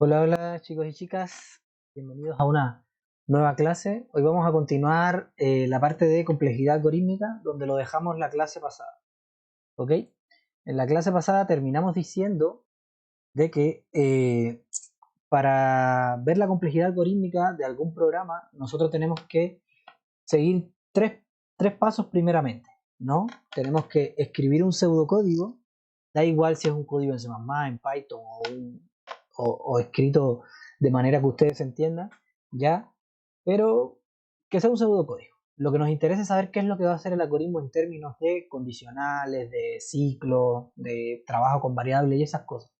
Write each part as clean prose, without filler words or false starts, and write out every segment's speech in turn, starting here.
Hola, hola chicos y chicas, bienvenidos a una nueva clase. Hoy vamos a continuar la parte de complejidad algorítmica donde lo dejamos la clase pasada, ¿ok? En la clase pasada terminamos diciendo de que para ver la complejidad algorítmica de algún programa nosotros tenemos que seguir tres pasos primeramente, ¿no? Tenemos que escribir un pseudocódigo, da igual si es un código en C++, en Python o escrito de manera que ustedes entiendan, ¿ya? Pero que sea un pseudocódigo. Lo que nos interesa es saber qué es lo que va a hacer el algoritmo en términos de condicionales, de ciclo, de trabajo con variables y esas cosas.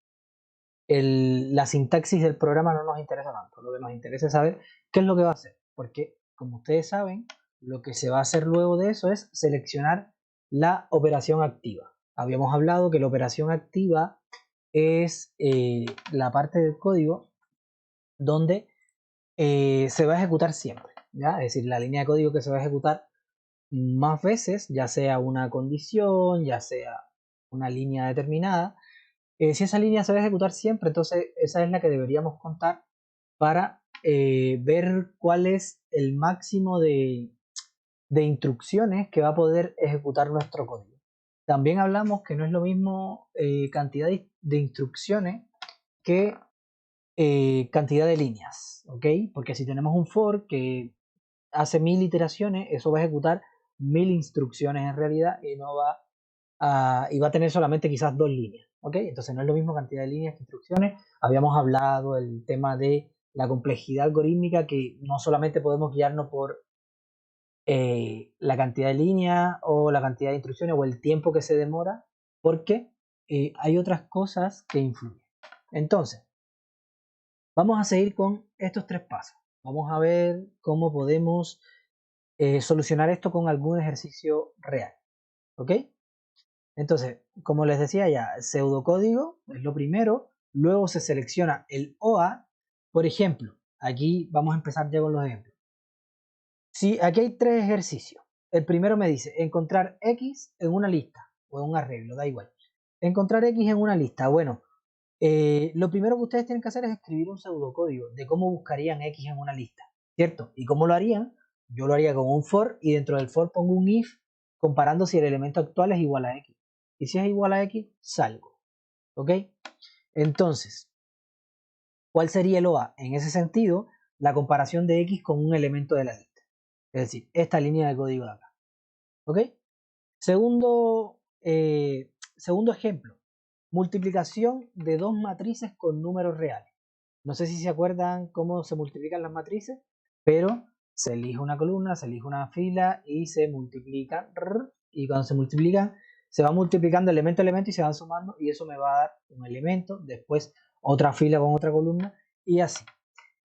La sintaxis del programa no nos interesa tanto, lo que nos interesa es saber qué es lo que va a hacer, porque como ustedes saben, lo que se va a hacer luego de eso es seleccionar la operación activa. Habíamos hablado que la operación activa es la parte del código donde se va a ejecutar siempre, ¿ya? Es decir, la línea de código que se va a ejecutar más veces, ya sea una condición, ya sea una línea determinada. Si esa línea se va a ejecutar siempre, entonces esa es la que deberíamos contar para ver cuál es el máximo de instrucciones que va a poder ejecutar nuestro código. También hablamos que no es lo mismo cantidad de instrucciones que cantidad de líneas, ¿ok? Porque si tenemos un for que hace 1000 iteraciones, eso va a ejecutar 1000 instrucciones en realidad y va a tener solamente quizás 2 líneas, ¿ok? Entonces no es lo mismo cantidad de líneas que instrucciones. Habíamos hablado del tema de la complejidad algorítmica, que no solamente podemos guiarnos por la cantidad de líneas o la cantidad de instrucciones o el tiempo que se demora, porque hay otras cosas que influyen. Entonces, vamos a seguir con estos tres pasos. Vamos a ver cómo podemos solucionar esto con algún ejercicio real, ¿ok? Entonces, como les decía ya, pseudocódigo es lo primero, luego se selecciona el OA. Por ejemplo, aquí vamos a empezar ya con los ejemplos. Si aquí hay tres ejercicios, el primero me dice encontrar X en una lista o en un arreglo, da igual. Encontrar X en una lista, bueno, lo primero que ustedes tienen que hacer es escribir un pseudocódigo de cómo buscarían X en una lista, ¿cierto? ¿Y cómo lo harían? Yo lo haría con un for y dentro del for pongo un if comparando si el elemento actual es igual a X. Y si es igual a X, salgo. ¿Ok? Entonces, ¿cuál sería el OA? En ese sentido, la comparación de X con un elemento de la lista. Es decir, esta línea de código de acá. ¿Ok? Segundo, segundo ejemplo. Multiplicación de dos matrices con números reales. No sé si se acuerdan cómo se multiplican las matrices, pero se elige una columna, se elige una fila y se multiplican. Y cuando se multiplican, se va multiplicando elemento a elemento y se van sumando y eso me va a dar un elemento, después otra fila con otra columna y así.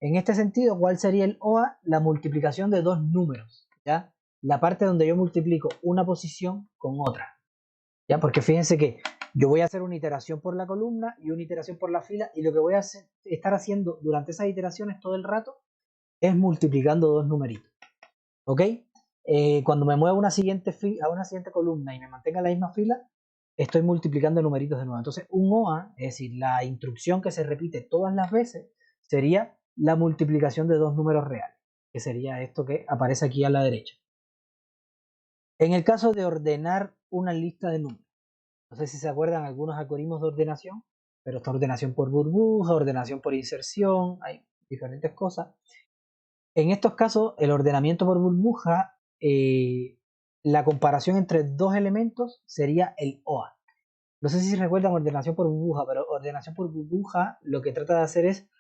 En este sentido, ¿cuál sería el OA? La multiplicación de dos números, ¿ya? La parte donde yo multiplico una posición con otra, ¿ya? Porque fíjense que yo voy a hacer una iteración por la columna y una iteración por la fila y lo que voy a estar haciendo durante esas iteraciones todo el rato es multiplicando dos numeritos, ¿ok? Cuando me muevo a una siguiente columna y me mantenga en la misma fila, estoy multiplicando numeritos de nuevo. Entonces, un OA, es decir, la instrucción que se repite todas las veces, sería la multiplicación de dos números reales, que sería esto que aparece aquí a la derecha. En el caso de ordenar una lista de números, no sé si se acuerdan algunos algoritmos de ordenación, pero está ordenación por burbuja, ordenación por inserción, hay diferentes cosas. En estos casos, el ordenamiento por burbuja, la comparación entre dos elementos sería el OA. No sé si recuerdan ordenación por burbuja, pero ordenación por burbuja lo que trata de hacer es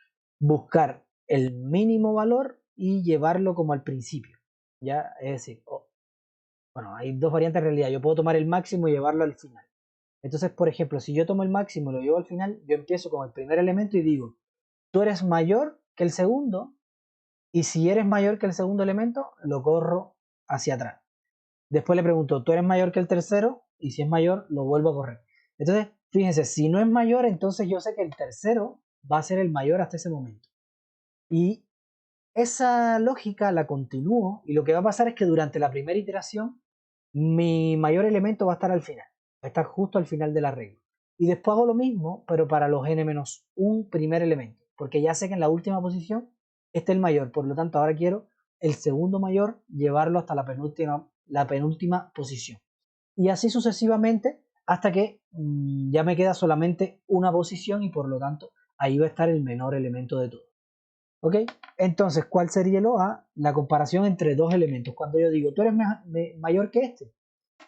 buscar el mínimo valor y llevarlo como al principio. ¿Ya? Es decir, bueno, hay dos variantes en realidad. Yo puedo tomar el máximo y llevarlo al final. Entonces, por ejemplo, si yo tomo el máximo y lo llevo al final, yo empiezo con el primer elemento y digo, tú eres mayor que el segundo, y si eres mayor que el segundo elemento, lo corro hacia atrás. Después le pregunto, ¿tú eres mayor que el tercero? Y si es mayor, lo vuelvo a correr. Entonces, fíjense, si no es mayor, entonces yo sé que el tercero va a ser el mayor hasta ese momento. Y esa lógica la continúo y lo que va a pasar es que durante la primera iteración, mi mayor elemento va a estar al final. Va a estar justo al final del arreglo. Y después hago lo mismo, pero para los n-1 primer elemento. porque ya sé que en la última posición está el mayor, por lo tanto ahora quiero el segundo mayor llevarlo hasta la penúltima posición. Y así sucesivamente hasta que ya me queda solamente una posición y por lo tanto ahí va a estar el menor elemento de todo. ¿Ok? Entonces, ¿cuál sería el OA? La comparación entre dos elementos. Cuando yo digo, tú eres mayor que este,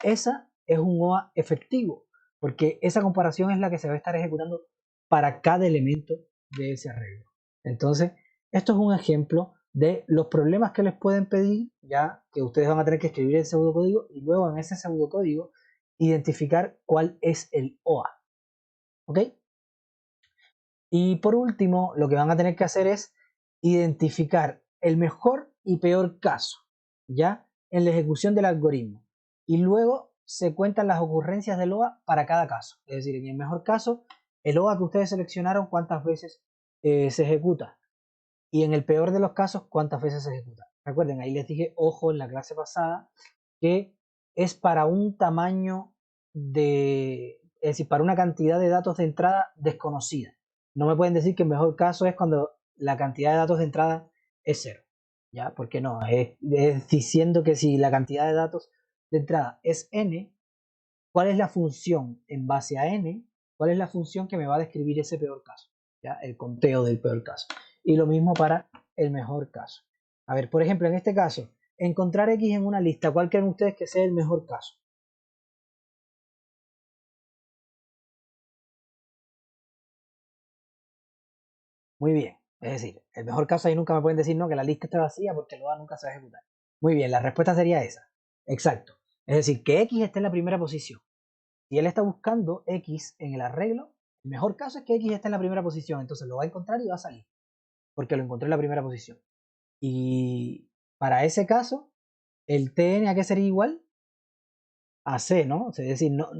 esa es un OA efectivo, porque esa comparación es la que se va a estar ejecutando para cada elemento de ese arreglo. Entonces, esto es un ejemplo de los problemas que les pueden pedir, ya que ustedes van a tener que escribir el pseudocódigo y luego en ese pseudocódigo identificar cuál es el OA. ¿Ok? Y por último, lo que van a tener que hacer es identificar el mejor y peor caso, ¿ya? En la ejecución del algoritmo. Y luego se cuentan las ocurrencias del OA para cada caso. Es decir, en el mejor caso, el OA que ustedes seleccionaron, cuántas veces se ejecuta. Y en el peor de los casos, cuántas veces se ejecuta. Recuerden, ahí les dije, ojo, en la clase pasada, que es para un tamaño es decir, para una cantidad de datos de entrada desconocida. No me pueden decir que el mejor caso es cuando la cantidad de datos de entrada es 0. ¿Ya? Porque no, es diciendo que si la cantidad de datos de entrada es n, ¿cuál es la función en base a n? ¿Cuál es la función que me va a describir ese peor caso? ¿Ya? El conteo del peor caso. Y lo mismo para el mejor caso. A ver, por ejemplo, en este caso, encontrar x en una lista, ¿cuál creen ustedes que sea el mejor caso? Muy bien. Es decir, el mejor caso ahí nunca me pueden decir no, que la lista está vacía porque el OA nunca se va a ejecutar. Muy bien, la respuesta sería esa. Exacto. Es decir, que X esté en la primera posición. Si él está buscando X en el arreglo, el mejor caso es que X esté en la primera posición. Entonces lo va a encontrar y va a salir. Porque lo encontró en la primera posición. Y para ese caso, el TN a qué sería igual? A C, ¿no? Es decir, no,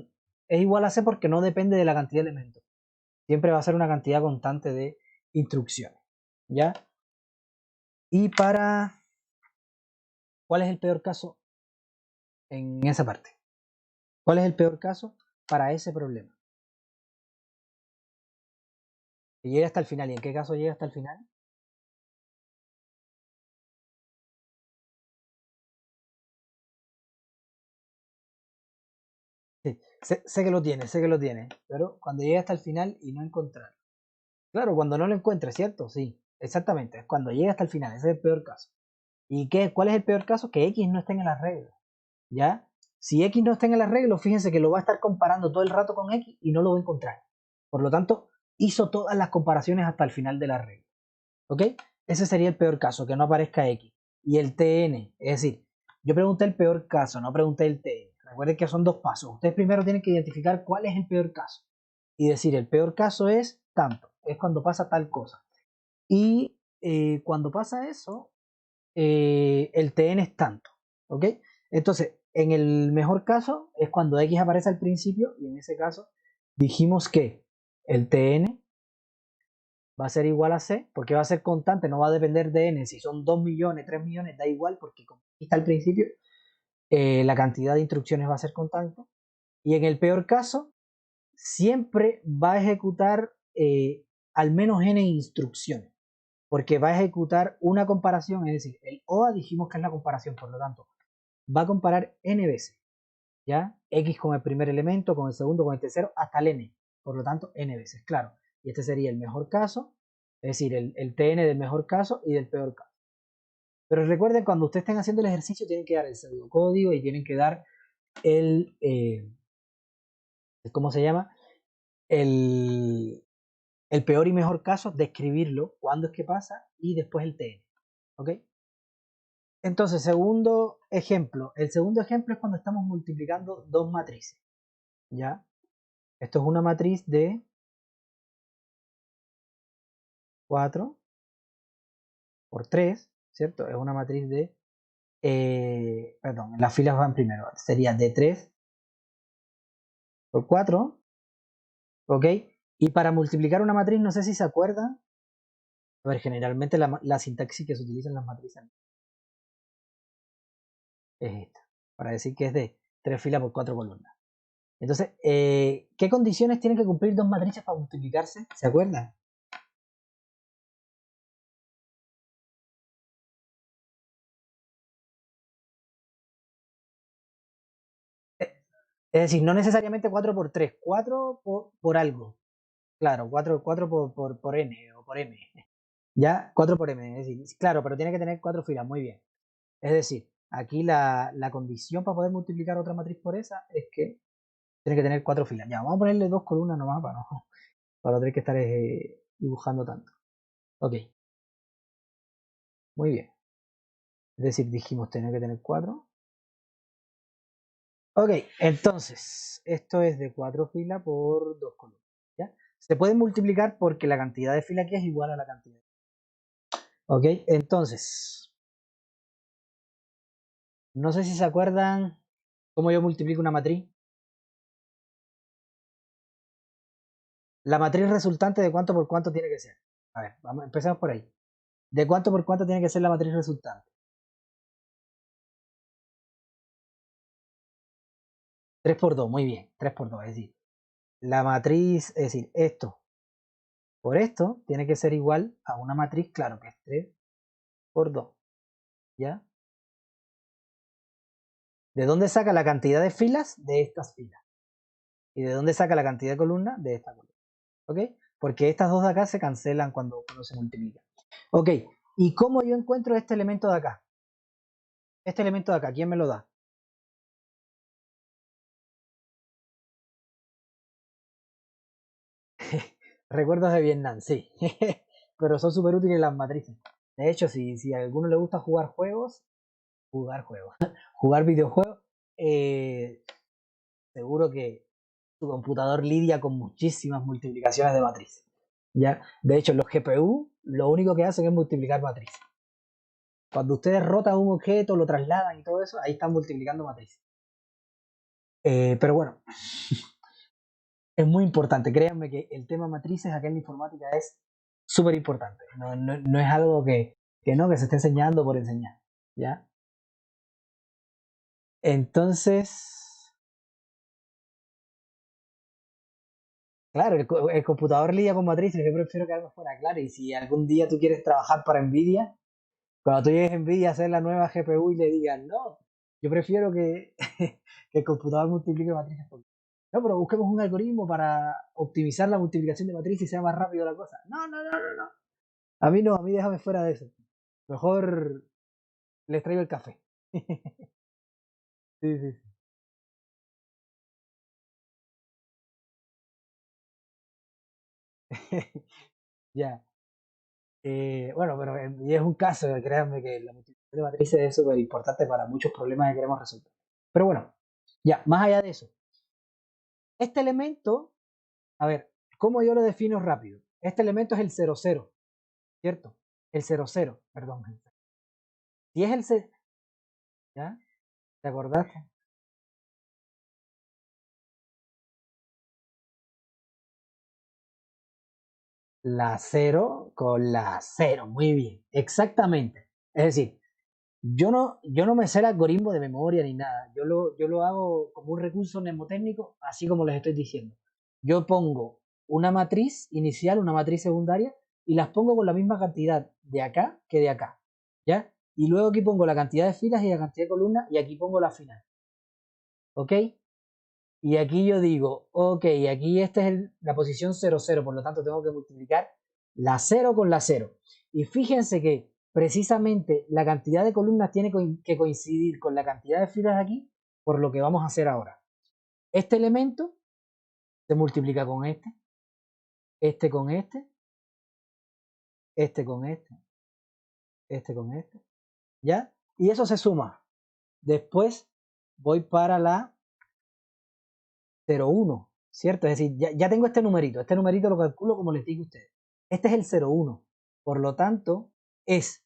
es igual a C porque no depende de la cantidad de elementos. Siempre va a ser una cantidad constante de instrucciones. ¿Ya? Y para... ¿Cuál es el peor caso en esa parte? ¿Cuál es el peor caso para ese problema? Que llega hasta el final. ¿Y en qué caso llega hasta el final? Sí, sé que lo tiene, pero cuando llega hasta el final y no encontrar. Claro, cuando no lo encuentre, ¿cierto? Sí, exactamente. Es cuando llega hasta el final, ese es el peor caso. ¿Y cuál es el peor caso? Que X no esté en el arreglo. ¿Ya? Si X no está en el arreglo, fíjense que lo va a estar comparando todo el rato con X y no lo va a encontrar. Por lo tanto, hizo todas las comparaciones hasta el final del arreglo. ¿Ok? Ese sería el peor caso, que no aparezca X. Y el TN, es decir, yo pregunté el peor caso, no pregunté el TN. Recuerden que son dos pasos. Ustedes primero tienen que identificar cuál es el peor caso. Y decir, el peor caso es tanto, es cuando pasa tal cosa. Y cuando pasa eso, el TN es tanto. ¿Ok? Entonces, en el mejor caso es cuando X aparece al principio y en ese caso dijimos que el TN va a ser igual a C, porque va a ser constante, no va a depender de N. Si son 2 millones, 3 millones, da igual, porque como está al principio, la cantidad de instrucciones va a ser constante. Y en el peor caso, siempre va a ejecutar al menos N instrucciones, porque va a ejecutar una comparación, es decir, el OA dijimos que es la comparación, por lo tanto, va a comparar N veces, ¿ya? X con el primer elemento, con el segundo, con el tercero, hasta el N, por lo tanto, N veces, claro. Y este sería el mejor caso, es decir, el TN del mejor caso y del peor caso. Pero recuerden, cuando ustedes estén haciendo el ejercicio, tienen que dar el pseudocódigo y tienen que dar el, ¿cómo se llama? El peor y mejor caso, describirlo, cuándo es que pasa y después el TN. ¿Ok? Entonces, segundo ejemplo. El segundo ejemplo es cuando estamos multiplicando dos matrices. ¿Ya? Esto es una matriz de 4 por 3, ¿cierto? Es una matriz de... perdón, las filas van primero. Sería de 3 por 4, ¿ok? Y para multiplicar una matriz, no sé si se acuerdan. A ver, generalmente la sintaxis que se utiliza en las matrices es esta. Para decir que es de 3 filas por 4 columnas. Entonces, ¿qué condiciones tienen que cumplir dos matrices para multiplicarse? ¿Se acuerdan? Es decir, no necesariamente 4 por 3, 4 por algo. Claro, 4 por n o por m. Ya, 4 por m. Es decir, claro, pero tiene que tener 4 filas. Muy bien. Es decir, aquí la condición para poder multiplicar otra matriz por esa es que tiene que tener 4 filas. Ya, vamos a ponerle 2 columnas nomás para no tener que estar dibujando tanto. Ok, muy bien. Es decir, dijimos tener que tener 4. Ok, entonces, esto es de 4 filas por 2 columnas. ¿Ya? Se puede multiplicar porque la cantidad de filas aquí es igual a la cantidad. Ok, entonces, no sé si se acuerdan cómo yo multiplico una matriz. La matriz resultante de cuánto por cuánto tiene que ser. A ver, empecemos por ahí. ¿De cuánto por cuánto tiene que ser la matriz resultante? 3 por 2, muy bien, 3 por 2, es decir, la matriz, es decir, esto por esto tiene que ser igual a una matriz, claro, que es 3 por 2, ¿ya? ¿De dónde saca la cantidad de filas? De estas filas. ¿Y de dónde saca la cantidad de columnas? De esta columna, ¿ok? Porque estas dos de acá se cancelan cuando se multiplican. Ok, ¿y cómo yo encuentro este elemento de acá? Este elemento de acá, ¿quién me lo da? Recuerdos de Vietnam, sí. Pero son súper útiles las matrices. De hecho, si a alguno le gusta jugar juegos, jugar videojuegos, eh, seguro que tu computador lidia con muchísimas multiplicaciones de matrices. ¿Ya? De hecho, los GPU lo único que hacen es multiplicar matrices. Cuando ustedes rotan un objeto, lo trasladan y todo eso, ahí están multiplicando matrices. Pero bueno, es muy importante. Créanme que el tema matrices acá en la informática es súper importante. No es algo que se esté enseñando por enseñar. ¿Ya? Entonces, claro, el computador lidia con matrices. Yo prefiero que algo fuera claro. Y si algún día tú quieres trabajar para Nvidia, cuando tú llegues a Nvidia a hacer la nueva GPU y le digas, no, yo prefiero que, que el computador multiplique matrices. No, pero busquemos un algoritmo para optimizar la multiplicación de matrices y sea más rápido la cosa. No. A mí no, a mí déjame fuera de eso. Mejor les traigo el café. Sí, sí, ya. Bueno, pero y es un caso, créanme que la multiplicación de matrices es súper importante para muchos problemas que queremos resolver. Pero bueno, ya, más allá de eso. Este elemento, a ver, ¿cómo yo lo defino rápido? Este elemento es el 00, ¿cierto? El 00, perdón. Si es el 0, ¿ya? ¿Te acordaste? La 0 con la 0, muy bien, exactamente. Es decir, yo no me sé el algoritmo de memoria ni nada. Yo lo hago como un recurso mnemotécnico, así como les estoy diciendo. Yo pongo una matriz inicial, una matriz secundaria, y las pongo con la misma cantidad de acá que de acá. ¿Ya? Y luego aquí pongo la cantidad de filas y la cantidad de columnas, y aquí pongo la final. ¿Ok? Y aquí yo digo, ok, aquí esta es la posición 00, por lo tanto tengo que multiplicar la 0 con la 0. Y fíjense que precisamente la cantidad de columnas tiene que coincidir con la cantidad de filas aquí, por lo que vamos a hacer ahora. Este elemento se multiplica con este con este con este con este, ¿ya? Y eso se suma. Después voy para la 01, ¿cierto? Es decir, ya tengo este numerito lo calculo como les digo a ustedes. Este es el 01, por lo tanto, es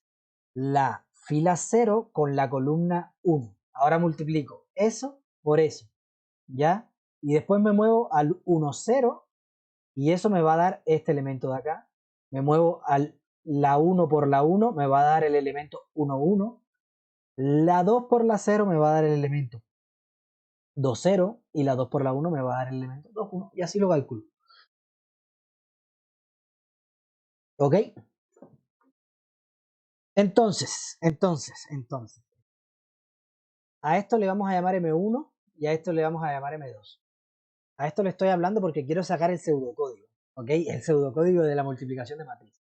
la fila 0 con la columna 1. Ahora multiplico eso por eso, ¿ya? Y después me muevo al 1, 0 y eso me va a dar este elemento de acá. Me muevo al la 1 por la 1, me va a dar el elemento 1, 1. La 2 por la 0 me va a dar el elemento 2, 0 y la 2 por la 1 me va a dar el elemento 2, 1 y así lo calculo. ¿Ok? Entonces, a esto le vamos a llamar M1 y a esto le vamos a llamar M2. A esto le estoy hablando porque quiero sacar el pseudocódigo, ¿ok? El pseudocódigo de la multiplicación de matriz.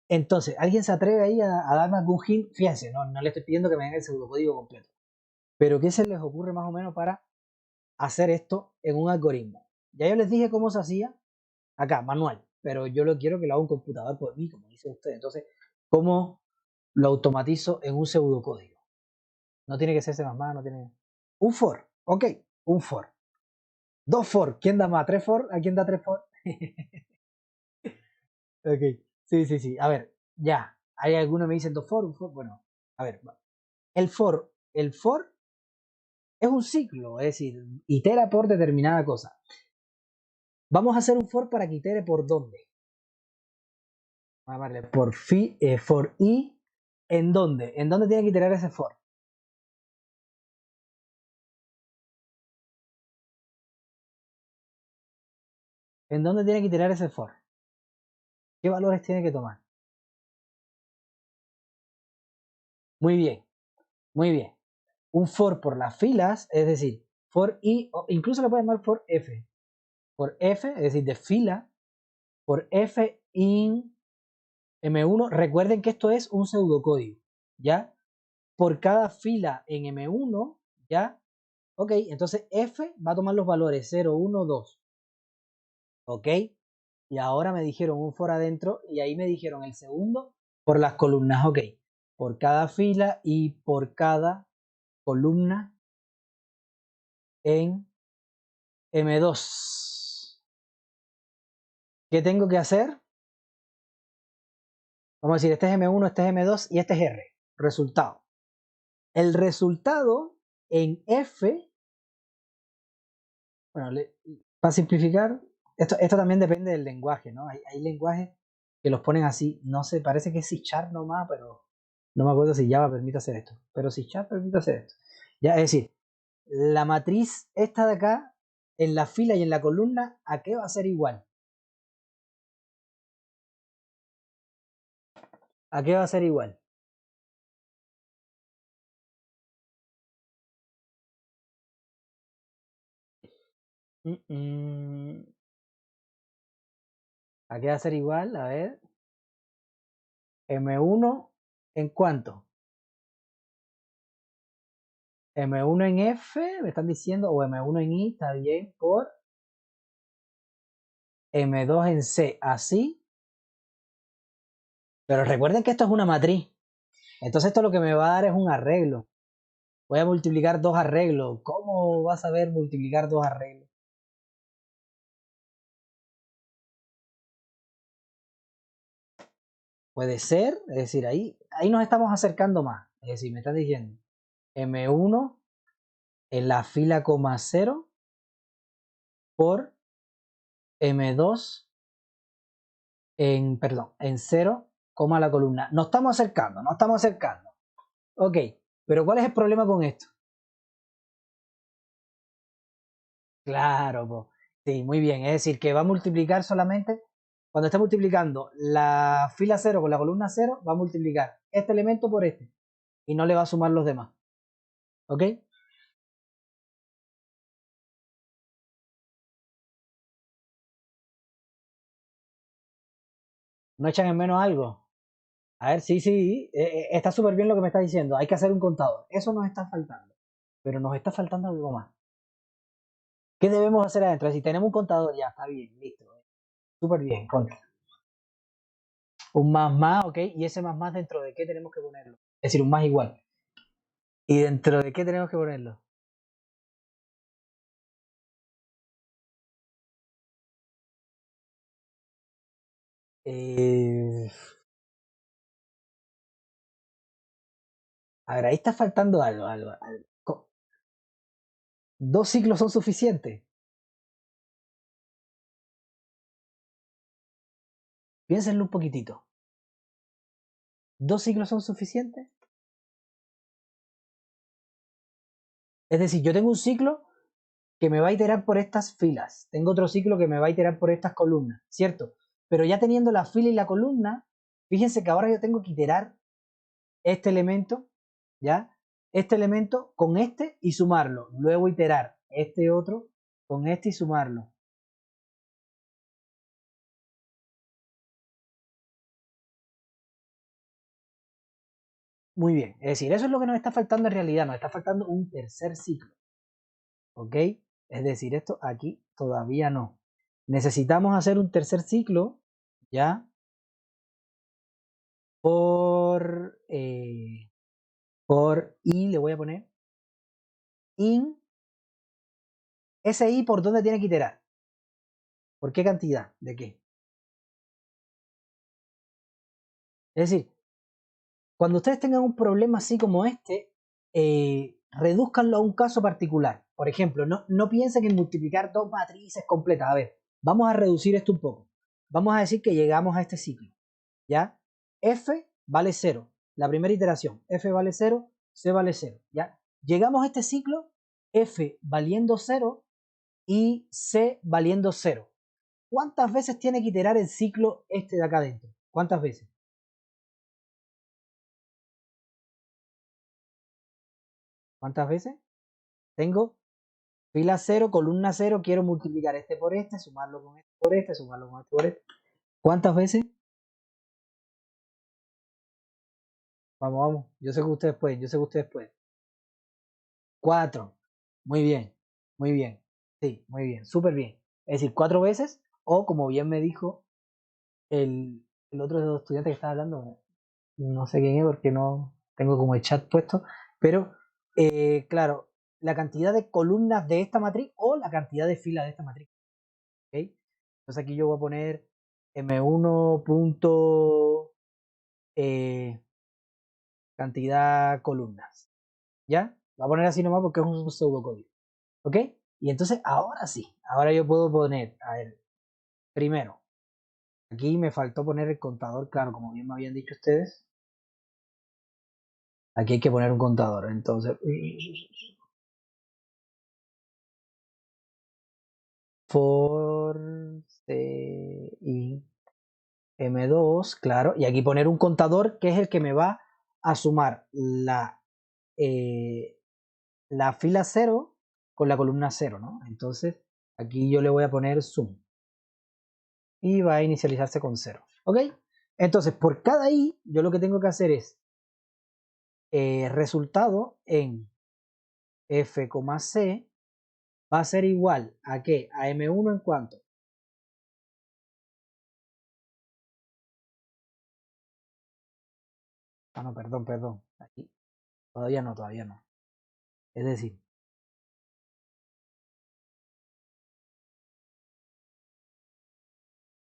Entonces, ¿alguien se atreve ahí a darme algún hint? Fíjense, no le estoy pidiendo que me den el pseudocódigo completo. Pero ¿qué se les ocurre más o menos para hacer esto en un algoritmo? Ya yo les dije cómo se hacía acá, manual, pero yo lo quiero que lo haga un computador por mí, como dice usted. Entonces, ¿cómo lo automatizo en un pseudocódigo? No tiene que ser C++, no tiene... Un for, ok, un for. 2 for, ¿quién da más? ¿3 for? ¿A quién da 3 for? Ok, sí. A ver, ya. Hay algunos que me dicen 2 for, un for. Bueno, a ver, el for es un ciclo, es decir, itera por determinada cosa. Vamos a hacer un for para que itere por dónde. Vamos a llamarle for i, ¿en dónde? ¿En dónde tiene que iterar ese for? ¿En dónde tiene que iterar ese for? ¿Qué valores tiene que tomar? Muy bien, muy bien. Un for por las filas, es decir, for i, o incluso le puede llamar for f. For f, es decir, de fila, por f in M1. Recuerden que esto es un pseudocódigo, ¿ya? Por cada fila en M1, ¿ya? Ok, entonces f va a tomar los valores 0, 1, 2. Ok, y ahora me dijeron un for adentro y ahí me dijeron el segundo por las columnas. Ok, por cada fila y por cada columna en M2. ¿Qué tengo que hacer? Vamos a decir, este es M1, este es M2 y este es R. Resultado. El resultado en F, bueno, para simplificar, esto también depende del lenguaje, ¿no? Hay lenguajes que los ponen así, no sé, parece que es C# nomás, pero no me acuerdo si Java permite hacer esto, pero C# permite hacer esto. Ya, es decir, la matriz esta de acá, en la fila y en la columna, ¿a qué va a ser igual? ¿A qué va a ser igual? ¿A qué va a ser igual? A ver. M1 en cuánto? M1 en F, me están diciendo, o M1 en I, está bien, por M2 en C, así. Pero recuerden que esto es una matriz. Entonces esto lo que me va a dar es un arreglo. Voy a multiplicar dos arreglos. ¿Cómo vas a ver multiplicar dos arreglos? Puede ser, es decir, ahí nos estamos acercando más. Es decir, me están diciendo M1 en la fila coma 0 por M2 en 0, la columna. Nos estamos acercando, nos estamos acercando. Ok, pero ¿cuál es el problema con esto? Claro, pues. Sí, muy bien. Es decir, que va a multiplicar solamente, cuando esté multiplicando la fila 0 con la columna 0, va a multiplicar este elemento por este. Y no le va a sumar los demás. ¿Ok? ¿No echan en menos algo? A ver, sí. Está súper bien lo que me está diciendo. Hay que hacer un contador. Eso nos está faltando. Pero nos está faltando algo más. ¿Qué debemos hacer adentro? Si tenemos un contador, ya está bien, listo. Súper bien. Un más, ok. ¿Y ese más dentro de qué tenemos que ponerlo? Es decir, un más igual. ¿Y dentro de qué tenemos que ponerlo? Eh, a ver, ahí está faltando algo. ¿Dos ciclos son suficientes? Piénsenlo un poquitito. ¿Dos ciclos son suficientes? Es decir, yo tengo un ciclo que me va a iterar por estas filas. Tengo otro ciclo que me va a iterar por estas columnas, ¿cierto? Pero ya teniendo la fila y la columna, fíjense que ahora yo tengo que iterar este elemento, ¿ya? Este elemento con este y sumarlo. Luego iterar este otro con este y sumarlo. Muy bien, es decir, eso es lo que nos está faltando en realidad, nos está faltando un tercer ciclo, ¿ok? Es decir, esto aquí todavía no. Necesitamos hacer un tercer ciclo, ¿ya? Por I le voy a poner in, ese I por dónde tiene que iterar, ¿por qué cantidad? ¿De qué? Es decir, cuando ustedes tengan un problema así como este, redúzcanlo a un caso particular. Por ejemplo, no piensen en multiplicar dos matrices completas. A ver, vamos a reducir esto un poco. Vamos a decir que llegamos a este ciclo, ¿ya? F vale 0, la primera iteración. F vale 0, C vale 0, ¿ya? Llegamos a este ciclo, F valiendo 0 y C valiendo 0. ¿Cuántas veces tiene que iterar el ciclo este de acá adentro? ¿Cuántas veces? ¿Cuántas veces? Tengo fila 0, columna 0, quiero multiplicar este por este, sumarlo con este por este, sumarlo con este por este. ¿Cuántas veces? Vamos, vamos. Yo sé que ustedes pueden, yo sé que ustedes pueden. 4. Muy bien, muy bien. Sí, muy bien, súper bien. Es decir, 4 veces, o como bien me dijo el otro estudiante que estaba hablando, no sé quién es porque no tengo como el chat puesto, pero claro, la cantidad de columnas de esta matriz o la cantidad de filas de esta matriz. ¿Okay? Entonces aquí yo voy a poner M1 punto cantidad columnas. ¿Ya? Voy a poner así nomás porque es un pseudocódigo. ¿Ok? Y entonces ahora sí, ahora yo puedo poner, a ver, primero, aquí me faltó poner el contador, claro, como bien me habían dicho ustedes. Aquí hay que poner un contador, entonces. For y M2, claro, y aquí poner un contador que es el que me va a sumar la fila 0 con la columna 0, ¿no? Entonces aquí yo le voy a poner sum y va a inicializarse con 0, ¿ok? Entonces por cada i yo lo que tengo que hacer es resultado en f, c va a ser igual a ¿qué? A m1 en cuánto. Ah, no, perdón. Aquí todavía no. Es decir,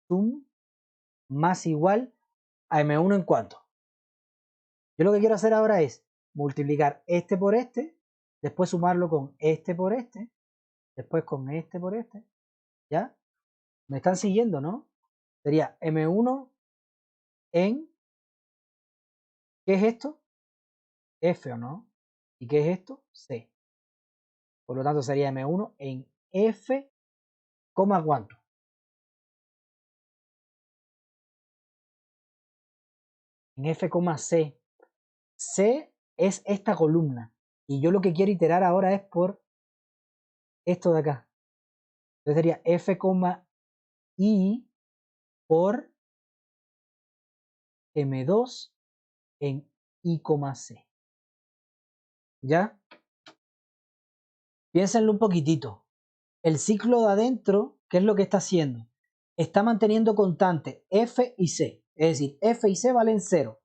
sum más igual a m1 en cuánto. Yo lo que quiero hacer ahora es multiplicar este por este, después sumarlo con este por este, después con este por este, ¿ya? ¿Me están siguiendo, no? Sería M1 en, ¿qué es esto? F o no. ¿Y qué es esto? C. Por lo tanto sería M1 en F, ¿cuánto? En F, C. C es esta columna. Y yo lo que quiero iterar ahora es por esto de acá. Entonces sería F, I por M2 en I, C. ¿Ya? Piénsenlo un poquitito. El ciclo de adentro, ¿qué es lo que está haciendo? Está manteniendo constante F y C. Es decir, F y C valen 0.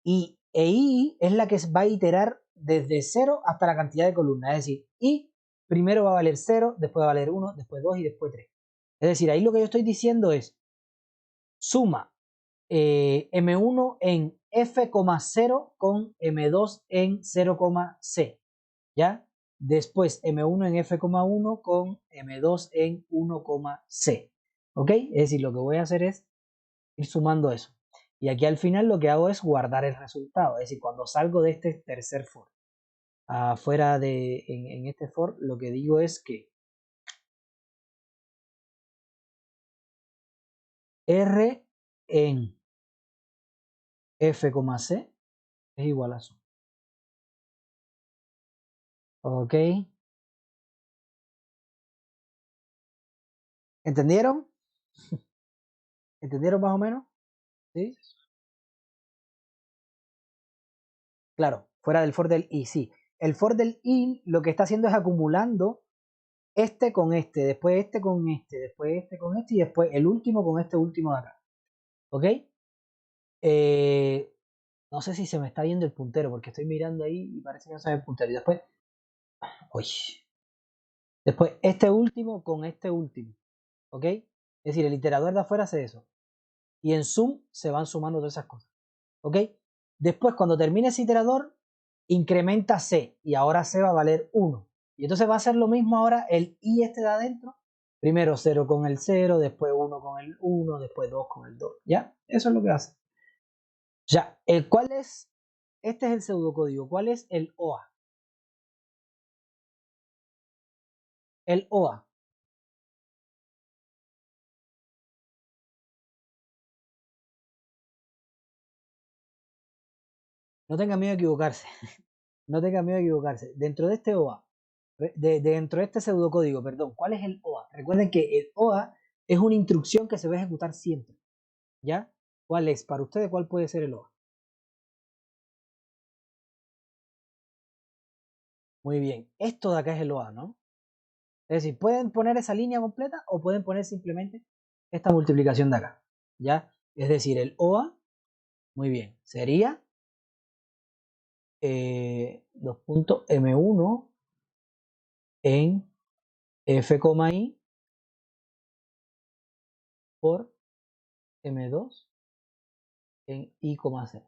Y I es la que va a iterar desde 0 hasta la cantidad de columnas. Es decir, I primero va a valer 0, después va a valer 1, después 2 y después 3. Es decir, ahí lo que yo estoy diciendo es suma M1 en F, 0 con M2 en 0, C. ¿Ya? Después M1 en F,1 con M2 en 1, C. ¿Ok? Es decir, lo que voy a hacer es ir sumando eso. Y aquí al final lo que hago es guardar el resultado. Es decir, cuando salgo de este tercer for, afuera en este for, lo que digo es que R en F, C es igual a sum. ¿Ok? ¿Entendieron? ¿Entendieron más o menos? ¿Sí? Claro, fuera del for del i, sí. El for del i lo que está haciendo es acumulando este con este, después este con este, después este con este y después el último con este último de acá. ¿Ok? No sé si se me está yendo el puntero porque estoy mirando ahí y parece que no se ve el puntero. Y después, uy, después este último con este último. ¿Ok? Es decir, el iterador de afuera hace eso. Y en sum se van sumando todas esas cosas. ¿Ok? Después, cuando termine ese iterador, incrementa C y ahora C va a valer 1. Y entonces va a ser lo mismo ahora el I este de adentro. Primero 0 con el 0, después 1 con el 1, después 2 con el 2. ¿Ya? Eso es lo que hace. Ya, ¿cuál es? Este es el pseudocódigo. ¿Cuál es el OA? El OA. No tenga miedo de equivocarse. No tenga miedo de equivocarse. Dentro de este OA, dentro de este pseudocódigo, perdón, ¿cuál es el OA? Recuerden que el OA es una instrucción que se va a ejecutar siempre. ¿Ya? ¿Cuál es? Para ustedes, ¿cuál puede ser el OA? Muy bien. Esto de acá es el OA, ¿no? Es decir, pueden poner esa línea completa o pueden poner simplemente esta multiplicación de acá. ¿Ya? Es decir, el OA, muy bien, sería 2.m1 en f, i por m2 en i, c.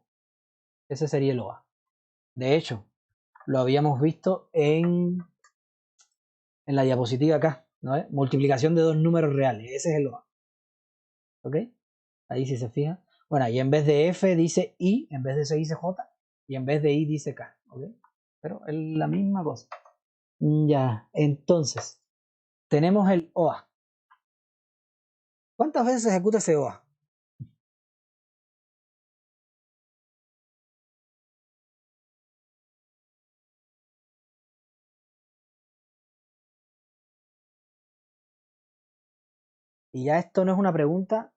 Ese sería el OA. De hecho, lo habíamos visto en la diapositiva acá, ¿no? Multiplicación de dos números reales. Ese es el OA. ¿Ok? Ahí si se fija. Bueno, y en vez de F dice I, en vez de C dice J, y en vez de I dice K. ¿Ok? Pero es la misma cosa. Ya, entonces, tenemos el OA. ¿Cuántas veces se ejecuta ese OA? Y ya esto no es una pregunta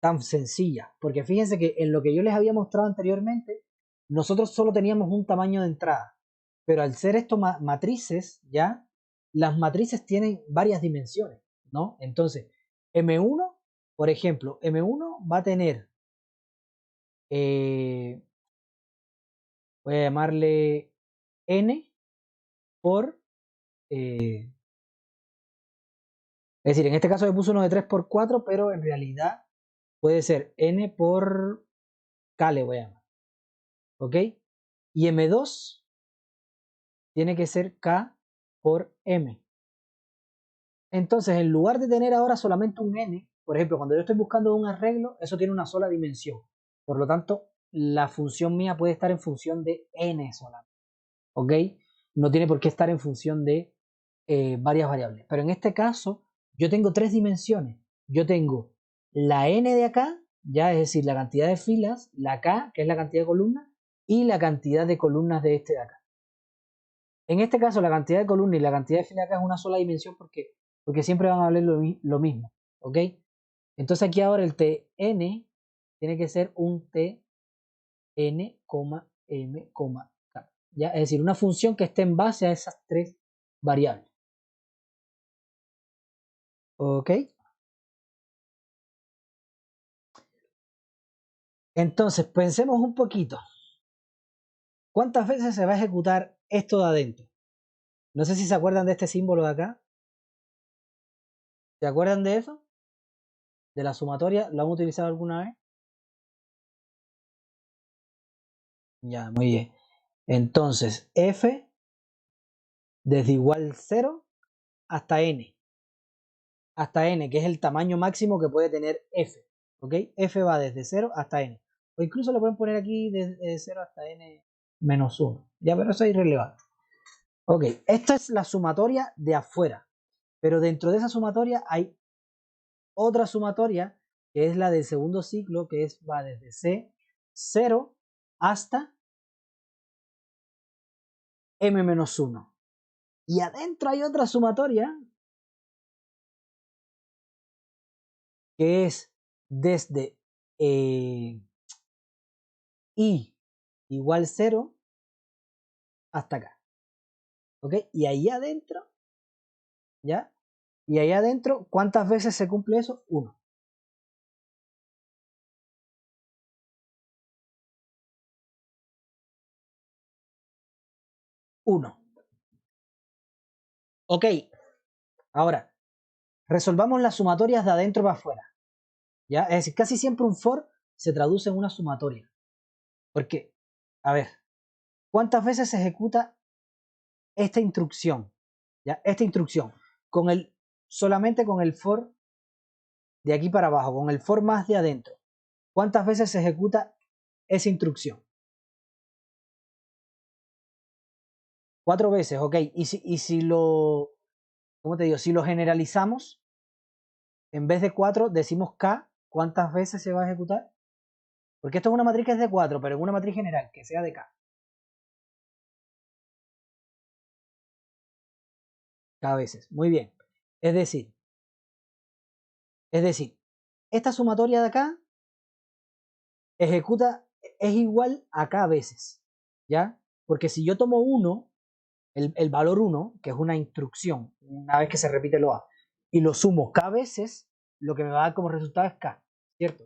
tan sencilla, porque fíjense que en lo que yo les había mostrado anteriormente, nosotros solo teníamos un tamaño de entrada, pero al ser esto matrices, ya, las matrices tienen varias dimensiones, ¿no? Entonces, M1, por ejemplo, M1 va a tener, voy a llamarle N por, es decir, en este caso le puse uno de 3 por 4, pero en realidad puede ser N por K, le voy a llamar, ¿ok? Y M2 tiene que ser K por M. Entonces, en lugar de tener ahora solamente un N, por ejemplo, cuando yo estoy buscando un arreglo, eso tiene una sola dimensión. Por lo tanto, la función mía puede estar en función de N solamente. ¿Ok? No tiene por qué estar en función de varias variables. Pero en este caso, yo tengo tres dimensiones. Yo tengo la N de acá, ya es decir, la cantidad de filas, la K, que es la cantidad de columnas, y la cantidad de columnas de este de acá. En este caso, la cantidad de columnas y la cantidad de filas acá es una sola dimensión porque siempre van a valer lo mismo. ¿Ok? Entonces aquí ahora el Tn tiene que ser un Tn, m, k. ¿Ya? Es decir, una función que esté en base a esas tres variables. ¿Ok? Entonces, pensemos un poquito. ¿Cuántas veces se va a ejecutar esto de adentro? No sé si se acuerdan de este símbolo de acá. ¿Se acuerdan de eso? ¿De la sumatoria? ¿Lo han utilizado alguna vez? Ya, muy bien. Entonces, f desde igual 0 hasta n. Hasta n, que es el tamaño máximo que puede tener f. ¿Ok? F va desde 0 hasta n. O incluso lo pueden poner aquí desde 0 hasta n menos 1. Ya, pero eso es irrelevante. Ok, esta es la sumatoria de afuera. Pero dentro de esa sumatoria hay otra sumatoria que es la del segundo ciclo, que va desde C0 hasta m-1. Y adentro hay otra sumatoria que es desde i igual 0 hasta acá. ¿Ok? Y ahí adentro, ¿ya? Y ahí adentro, ¿cuántas veces se cumple eso? 1. 1. Ok. Ahora, resolvamos las sumatorias de adentro para afuera. ¿Ya? Es decir, casi siempre un for se traduce en una sumatoria. Porque, a ver, ¿cuántas veces se ejecuta esta instrucción? ¿Ya? Esta instrucción. Solamente con el for de aquí para abajo, con el for más de adentro. ¿Cuántas veces se ejecuta esa instrucción? 4 veces, ok. Y si lo, ¿cómo te digo? Si lo generalizamos, en vez de 4 decimos k, ¿cuántas veces se va a ejecutar? Porque esto es una matriz que es de 4, pero en una matriz general, que sea de k. K veces. Muy bien. Es decir, esta sumatoria de acá ejecuta, es igual a k veces. ¿Ya? Porque si yo tomo 1, el valor 1, que es una instrucción, una vez que se repite lo a, y lo sumo k veces, lo que me va a dar como resultado es k, ¿cierto?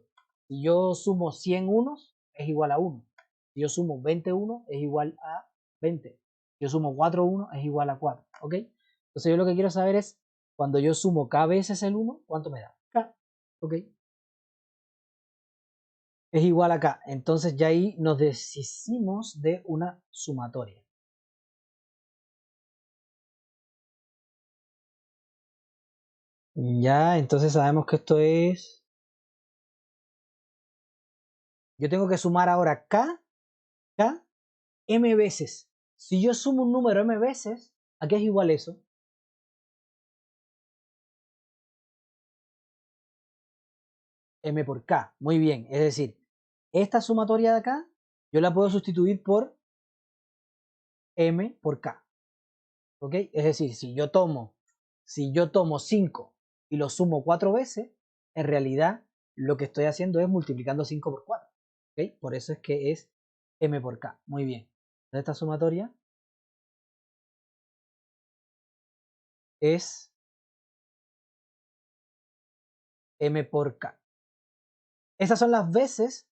Si yo sumo 100 unos, es igual a 1. Si yo sumo 20 unos, es igual a 20. Si yo sumo 4 unos, es igual a 4, ¿ok? Entonces yo lo que quiero saber es, cuando yo sumo k veces el 1, ¿cuánto me da? K, ¿ok? Es igual a k. Entonces ya ahí nos deshicimos de una sumatoria. Ya, entonces sabemos que esto es... Yo tengo que sumar ahora k, m veces. Si yo sumo un número m veces, ¿a qué es igual eso? M por k. Muy bien. Es decir, esta sumatoria de acá, yo la puedo sustituir por m por k. ¿Ok? Es decir, si yo tomo 5 y lo sumo 4 veces, en realidad lo que estoy haciendo es multiplicando 5 por 4. ¿Ok? Por eso es que es m por k. Muy bien. Entonces esta sumatoria es m por k. Esas son las veces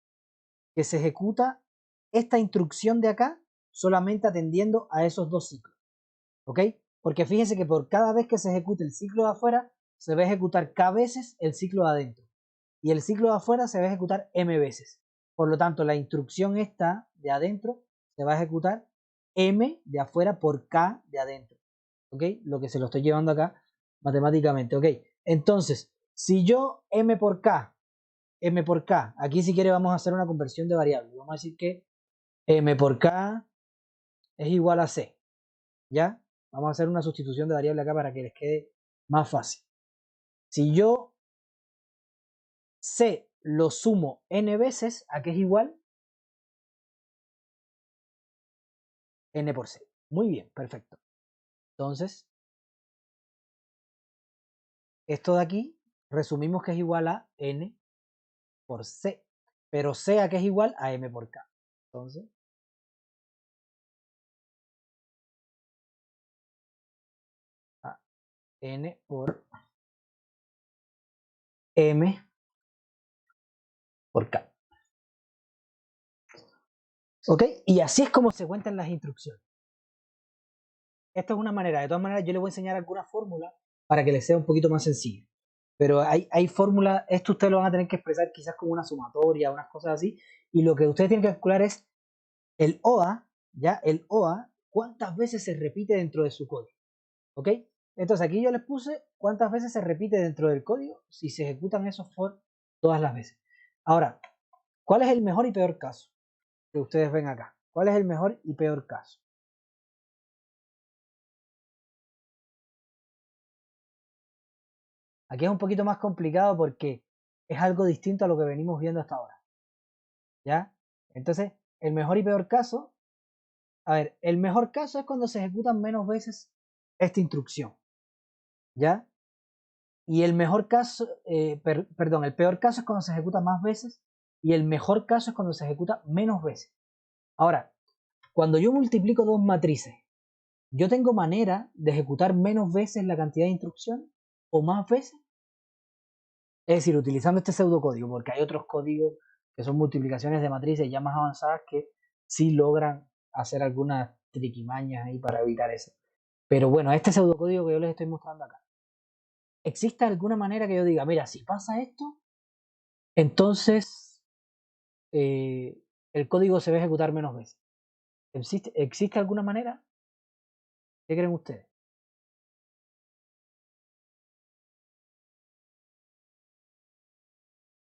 que se ejecuta esta instrucción de acá solamente atendiendo a esos dos ciclos. ¿Ok? Porque fíjense que por cada vez que se ejecute el ciclo de afuera, se va a ejecutar k veces el ciclo de adentro. Y el ciclo de afuera se va a ejecutar m veces. Por lo tanto, la instrucción esta de adentro se va a ejecutar m de afuera por k de adentro. ¿Ok? Lo que se lo estoy llevando acá matemáticamente. ¿Ok? Entonces, si yo m por k, aquí si quiere vamos a hacer una conversión de variables. Vamos a decir que m por k es igual a c. ¿Ya? Vamos a hacer una sustitución de variable acá para que les quede más fácil. Si yo c lo sumo n veces, ¿a qué es igual? N por c. Muy bien, perfecto. Entonces, esto de aquí, resumimos que es igual a n por c. Pero c a qué es igual a m por k. Entonces, a n por m por k. ¿Ok? Y así es como se cuentan las instrucciones. Esta es una manera. De todas maneras, yo les voy a enseñar alguna fórmula para que les sea un poquito más sencillo. Pero hay fórmulas, esto ustedes lo van a tener que expresar quizás como una sumatoria, unas cosas así. Y lo que ustedes tienen que calcular es el OA, ¿ya? El OA, cuántas veces se repite dentro de su código. ¿Ok? Entonces aquí yo les puse cuántas veces se repite dentro del código si se ejecutan esos for todas las veces. Ahora, ¿cuál es el mejor y peor caso que ustedes ven acá? ¿Cuál es el mejor y peor caso? Aquí es un poquito más complicado porque es algo distinto a lo que venimos viendo hasta ahora. ¿Ya? Entonces, el mejor y peor caso, a ver, el mejor caso es cuando se ejecutan menos veces esta instrucción. ¿Ya? Y el mejor caso, perdón, el peor caso es cuando se ejecuta más veces y el mejor caso es cuando se ejecuta menos veces. Ahora, cuando yo multiplico dos matrices, ¿yo tengo manera de ejecutar menos veces la cantidad de instrucciones o más veces? Es decir, utilizando este pseudocódigo, porque hay otros códigos que son multiplicaciones de matrices ya más avanzadas que sí logran hacer algunas triquimañas ahí para evitar eso. Pero bueno, este pseudocódigo que yo les estoy mostrando acá, ¿existe alguna manera que yo diga, mira, si pasa esto, entonces el código se va a ejecutar menos veces? ¿Existe alguna manera? ¿Qué creen ustedes?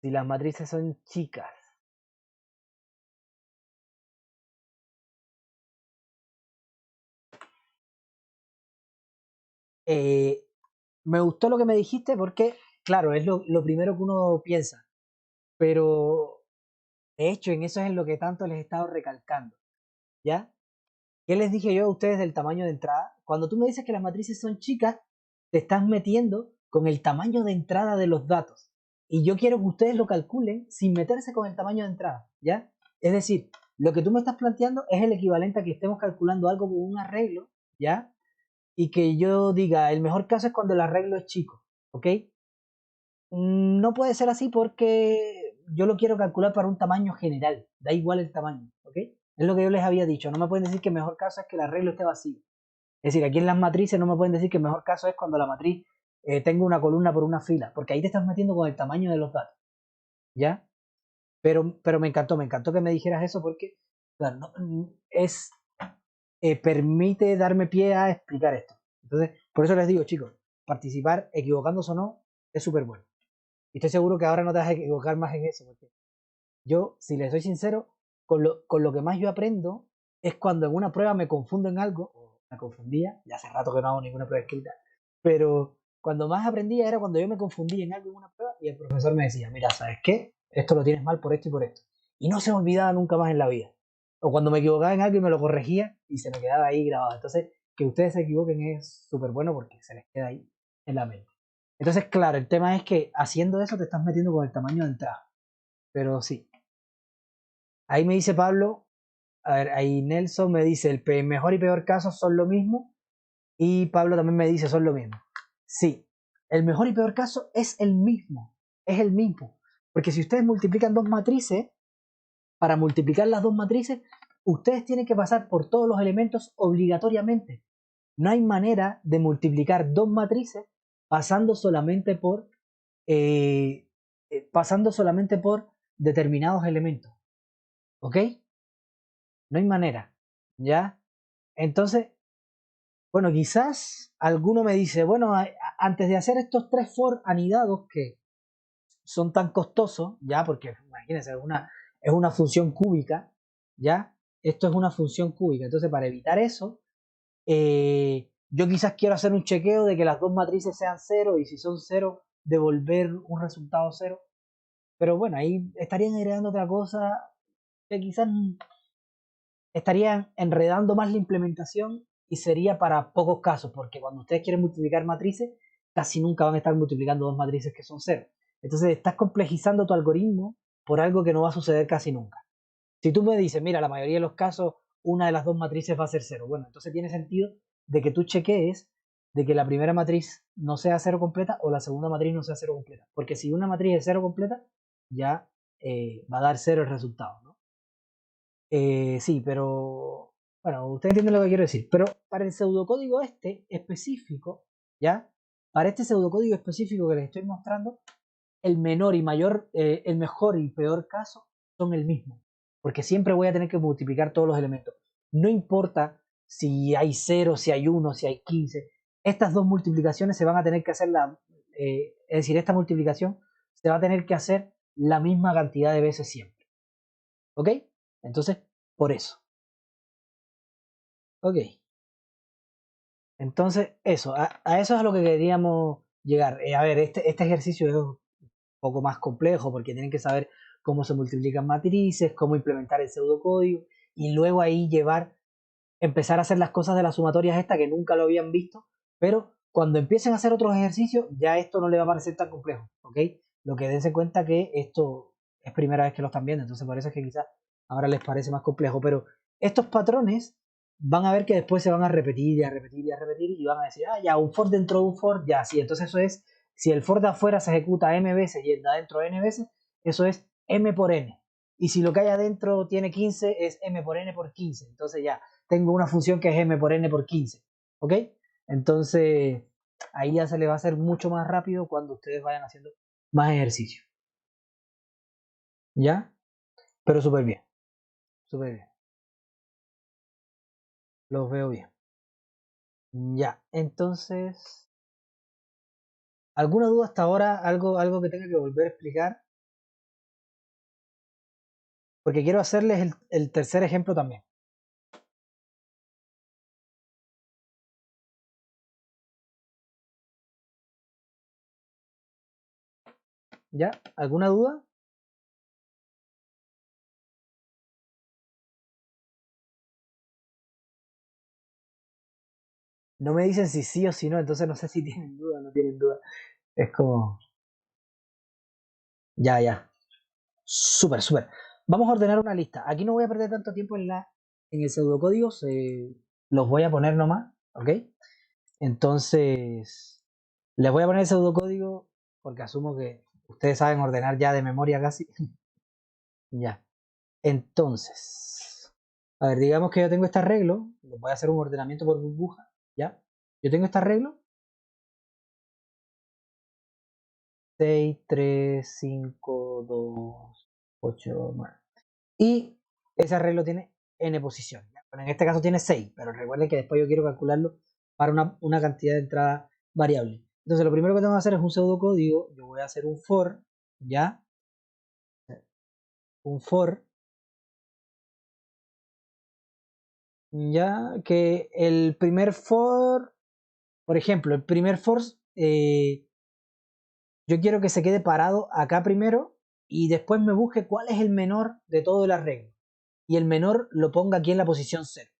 Si las matrices son chicas. Me gustó lo que me dijiste porque, claro, es lo primero que uno piensa. Pero, de hecho, en eso es en lo que tanto les he estado recalcando. ¿Ya? ¿Qué les dije yo a ustedes del tamaño de entrada? Cuando tú me dices que las matrices son chicas, te estás metiendo con el tamaño de entrada de los datos. Y yo quiero que ustedes lo calculen sin meterse con el tamaño de entrada, ¿ya? Es decir, lo que tú me estás planteando es el equivalente a que estemos calculando algo con un arreglo, ¿ya? Y que yo diga, el mejor caso es cuando el arreglo es chico, ¿ok? No puede ser así porque yo lo quiero calcular para un tamaño general, da igual el tamaño, ¿ok? Es lo que yo les había dicho, no me pueden decir que el mejor caso es que el arreglo esté vacío. Es decir, aquí en las matrices no me pueden decir que el mejor caso es cuando la matriz tenga una columna por una fila, porque ahí te estás metiendo con el tamaño de los datos, ¿ya? Pero me encantó que me dijeras eso porque claro, permite darme pie a explicar esto. Entonces, por eso les digo, chicos, participar, equivocándose o no, es súper bueno. Y estoy seguro que ahora no te vas a equivocar más en eso, porque yo, si les soy sincero, con lo que más yo aprendo es cuando en una prueba me confundo en algo, o me confundía, ya hace rato que no hago ninguna prueba escrita, pero cuando más aprendía era cuando yo me confundía en algo en una prueba y el profesor me decía, mira, ¿sabes qué? Esto lo tienes mal por esto y por esto. Y no se me olvidaba nunca más en la vida. O cuando me equivocaba en algo y me lo corregía y se me quedaba ahí grabado. Entonces, que ustedes se equivoquen es súper bueno porque se les queda ahí en la mente. Entonces, claro, el tema es que haciendo eso te estás metiendo con el tamaño de entrada. Pero sí, ahí me dice Pablo, a ver, ahí Nelson me dice, el mejor y peor caso son lo mismo. Y Pablo también me dice, son lo mismo. Sí, el mejor y peor caso es el mismo. Es el mismo. Porque si ustedes multiplican dos matrices, para multiplicar las dos matrices, ustedes tienen que pasar por todos los elementos obligatoriamente. No hay manera de multiplicar dos matrices pasando solamente por, eh, pasando solamente por determinados elementos. ¿Ok? No hay manera. ¿Ya? Entonces, bueno, quizás alguno me dice, bueno, antes de hacer estos tres for anidados que son tan costosos, ya, porque imagínense, es una función cúbica, ya, esto es una función cúbica. Entonces, para evitar eso, yo quizás quiero hacer un chequeo de que las dos matrices sean cero y si son cero, devolver un resultado cero. Pero bueno, ahí estarían agregando otra cosa que quizás estarían enredando más la implementación y sería para pocos casos, porque cuando ustedes quieren multiplicar matrices, casi nunca van a estar multiplicando dos matrices que son cero. Entonces estás complejizando tu algoritmo por algo que no va a suceder casi nunca. Si tú me dices, mira, la mayoría de los casos una de las dos matrices va a ser cero, bueno, entonces tiene sentido de que tú chequees de que la primera matriz no sea cero completa o la segunda matriz no sea cero completa. Porque si una matriz es cero completa, ya va a dar cero el resultado, ¿no? Sí, pero bueno, ustedes entienden lo que quiero decir. Pero para el pseudocódigo este específico, ¿ya? Para este pseudocódigo específico que les estoy mostrando, el menor y mayor, el mejor y peor caso son el mismo. Porque siempre voy a tener que multiplicar todos los elementos. No importa si hay 0, si hay 1, si hay 15. Estas dos multiplicaciones se van a tener que hacer es decir, esta multiplicación se va a tener que hacer la misma cantidad de veces siempre. ¿Ok? Entonces, por eso. Ok. Entonces, eso, a eso es a lo que queríamos llegar. A ver, este ejercicio es un poco más complejo porque tienen que saber cómo se multiplican matrices, cómo implementar el pseudocódigo y luego ahí empezar a hacer las cosas de las sumatorias estas que nunca lo habían visto, pero cuando empiecen a hacer otros ejercicios, ya esto no le va a parecer tan complejo, ¿ok? Lo que dense cuenta que esto es primera vez que lo están viendo, entonces por eso es que quizás ahora les parece más complejo, pero estos patrones van a ver que después se van a repetir y a repetir y a repetir y van a decir, ah, ya, un for dentro de un for, ya, sí, entonces eso es, si el for de afuera se ejecuta m veces y el de adentro n veces, eso es m por n. Y si lo que hay adentro tiene 15, es m por n por 15. Entonces ya, tengo una función que es m por n por 15, ¿ok? Entonces, ahí ya se le va a hacer mucho más rápido cuando ustedes vayan haciendo más ejercicio. ¿Ya? Pero súper bien. Súper bien. Los veo bien. Ya. Entonces, ¿alguna duda hasta ahora? ¿Algo que tenga que volver a explicar? Porque quiero hacerles el tercer ejemplo también. ¿Ya? ¿Alguna duda? No me dicen si sí o si no, entonces no sé si tienen duda o no tienen duda. Es como... Ya, ya. Súper, súper. Vamos a ordenar una lista. Aquí no voy a perder tanto tiempo en el pseudocódigo. Los voy a poner nomás, ¿ok? Entonces, les voy a poner el pseudocódigo porque asumo que ustedes saben ordenar ya de memoria casi. Ya. Entonces, a ver, digamos que yo tengo este arreglo. Les voy a hacer un ordenamiento por burbuja, ¿ya? Yo tengo este arreglo. 6, 3, 5, 2, 8, 9. Y ese arreglo tiene n posiciones. Bueno, en este caso tiene 6, pero recuerden que después yo quiero calcularlo para una cantidad de entrada variable. Entonces lo primero que tengo que hacer es un pseudocódigo. Yo voy a hacer un for, ¿ya? Un for, ¿ya? Que el primer for, por ejemplo, el primer for, yo quiero que se quede parado acá primero y después me busque cuál es el menor de todo el arreglo. Y el menor lo ponga aquí en la posición 0.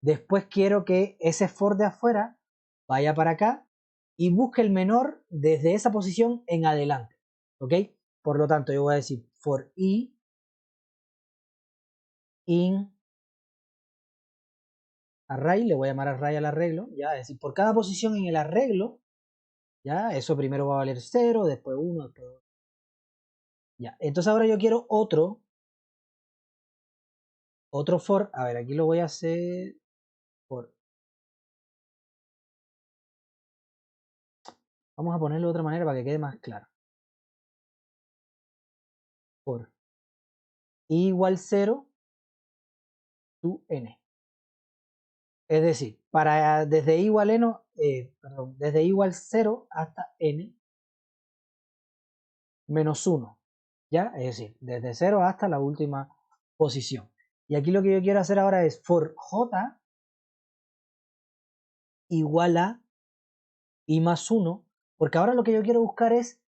Después quiero que ese for de afuera vaya para acá y busque el menor desde esa posición en adelante. ¿Ok? Por lo tanto, yo voy a decir for i in array, le voy a llamar array al arreglo, ya, es decir, por cada posición en el arreglo, ya, eso primero va a valer 0, después 1, después 2. Ya, entonces ahora yo quiero otro for, a ver, aquí lo voy a hacer por, vamos a ponerlo de otra manera para que quede más claro. For i igual 0 to n. Es decir, desde i igual n, desde i igual 0 hasta n menos 1. ¿Ya? Es decir, desde 0 hasta la última posición. Y aquí lo que yo quiero hacer ahora es for j igual a i más 1, porque ahora lo que yo quiero buscar es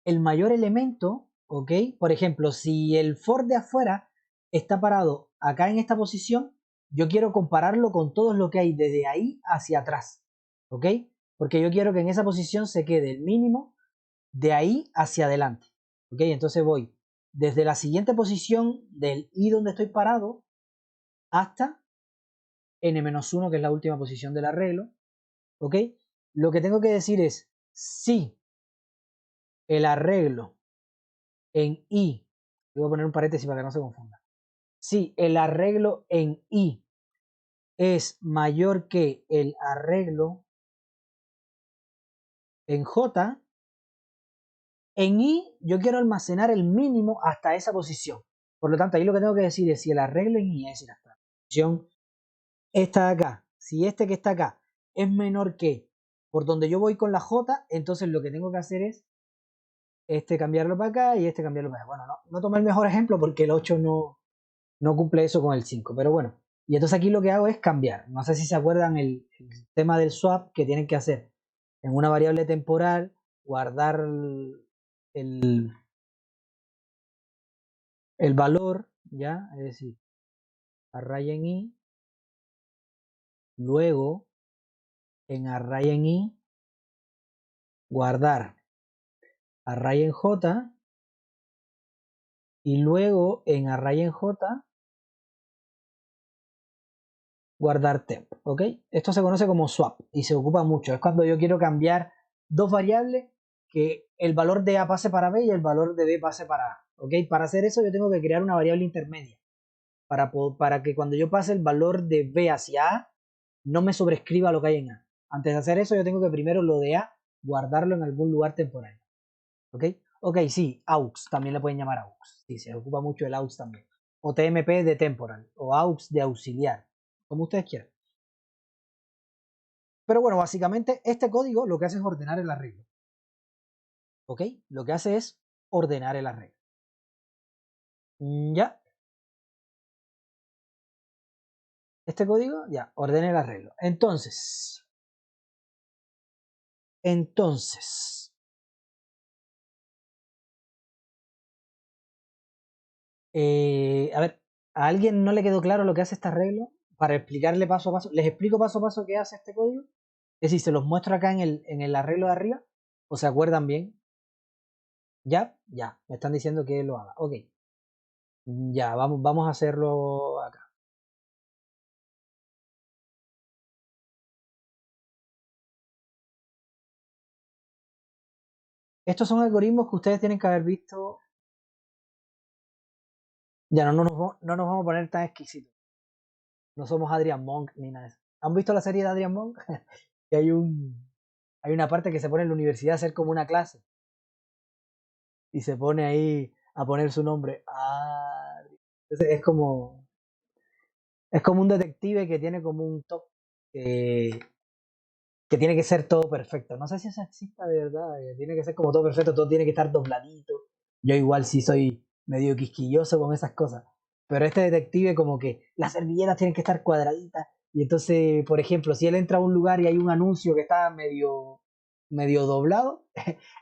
el mayor elemento, ¿ok? Por ejemplo, si el for de afuera está parado acá en esta posición, yo quiero compararlo con todo lo que hay desde ahí hacia atrás, ¿ok? Porque yo quiero que en esa posición se quede el mínimo de ahí hacia adelante, ¿ok? Entonces voy desde la siguiente posición del i donde estoy parado hasta n-1, que es la última posición del arreglo, ¿ok? Lo que tengo que decir es si el arreglo en i, voy a poner un paréntesis para que no se confunda, si el arreglo en i es mayor que el arreglo en j, en i yo quiero almacenar el mínimo hasta esa posición. Por lo tanto, ahí lo que tengo que decir es si el arreglo en i, es decir, hasta la posición esta de acá, si este que está acá es menor que por donde yo voy con la j, entonces lo que tengo que hacer es este cambiarlo para acá y este cambiarlo para acá. Bueno, no tomé el mejor ejemplo porque el 8 no cumple eso con el 5, pero bueno. Y entonces aquí lo que hago es cambiar. No sé si se acuerdan el tema del swap que tienen que hacer en una variable temporal, guardar el, el valor, ¿ya? Es decir, array en i, luego en array en i guardar array en J y luego en array en J guardar temp, ¿ok? Esto se conoce como swap y se ocupa mucho. Es cuando yo quiero cambiar dos variables, que el valor de A pase para B y el valor de B pase para A, ¿ok? Para hacer eso yo tengo que crear una variable intermedia para que cuando yo pase el valor de B hacia A no me sobrescriba lo que hay en A. Antes de hacer eso yo tengo que primero lo de A guardarlo en algún lugar temporal, ¿ok? Ok, sí, aux, también le pueden llamar aux. Sí, se ocupa mucho el aux también. O TMP de temporal, o aux de auxiliar, como ustedes quieran. Pero bueno, básicamente este código lo que hace es ordenar el arreglo. ¿Ok? Lo que hace es ordenar el arreglo. Ya. Este código, ya, ordena el arreglo. Entonces, a ver, ¿a alguien no le quedó claro lo que hace este arreglo? Para explicarle paso a paso, les explico paso a paso qué hace este código. Es decir, se los muestro acá en el arreglo de arriba, o se acuerdan bien. Ya, ya, me están diciendo que lo haga. Ok, ya, vamos a hacerlo acá. Estos son algoritmos que ustedes tienen que haber visto. Ya no nos vamos a poner tan exquisitos. No somos Adrian Monk ni nada de eso. ¿Han visto la serie de Adrian Monk? Que hay una parte que se pone en la universidad a hacer como una clase y se pone ahí a poner su nombre. Entonces es como un detective que tiene como un top que, que tiene que ser todo perfecto. No sé si eso exista de verdad. Tiene que ser como todo perfecto, todo tiene que estar dobladito. Yo igual sí soy medio quisquilloso con esas cosas. Pero este detective como que las servilletas tienen que estar cuadraditas. Y entonces, por ejemplo, si él entra a un lugar y hay un anuncio que está medio doblado,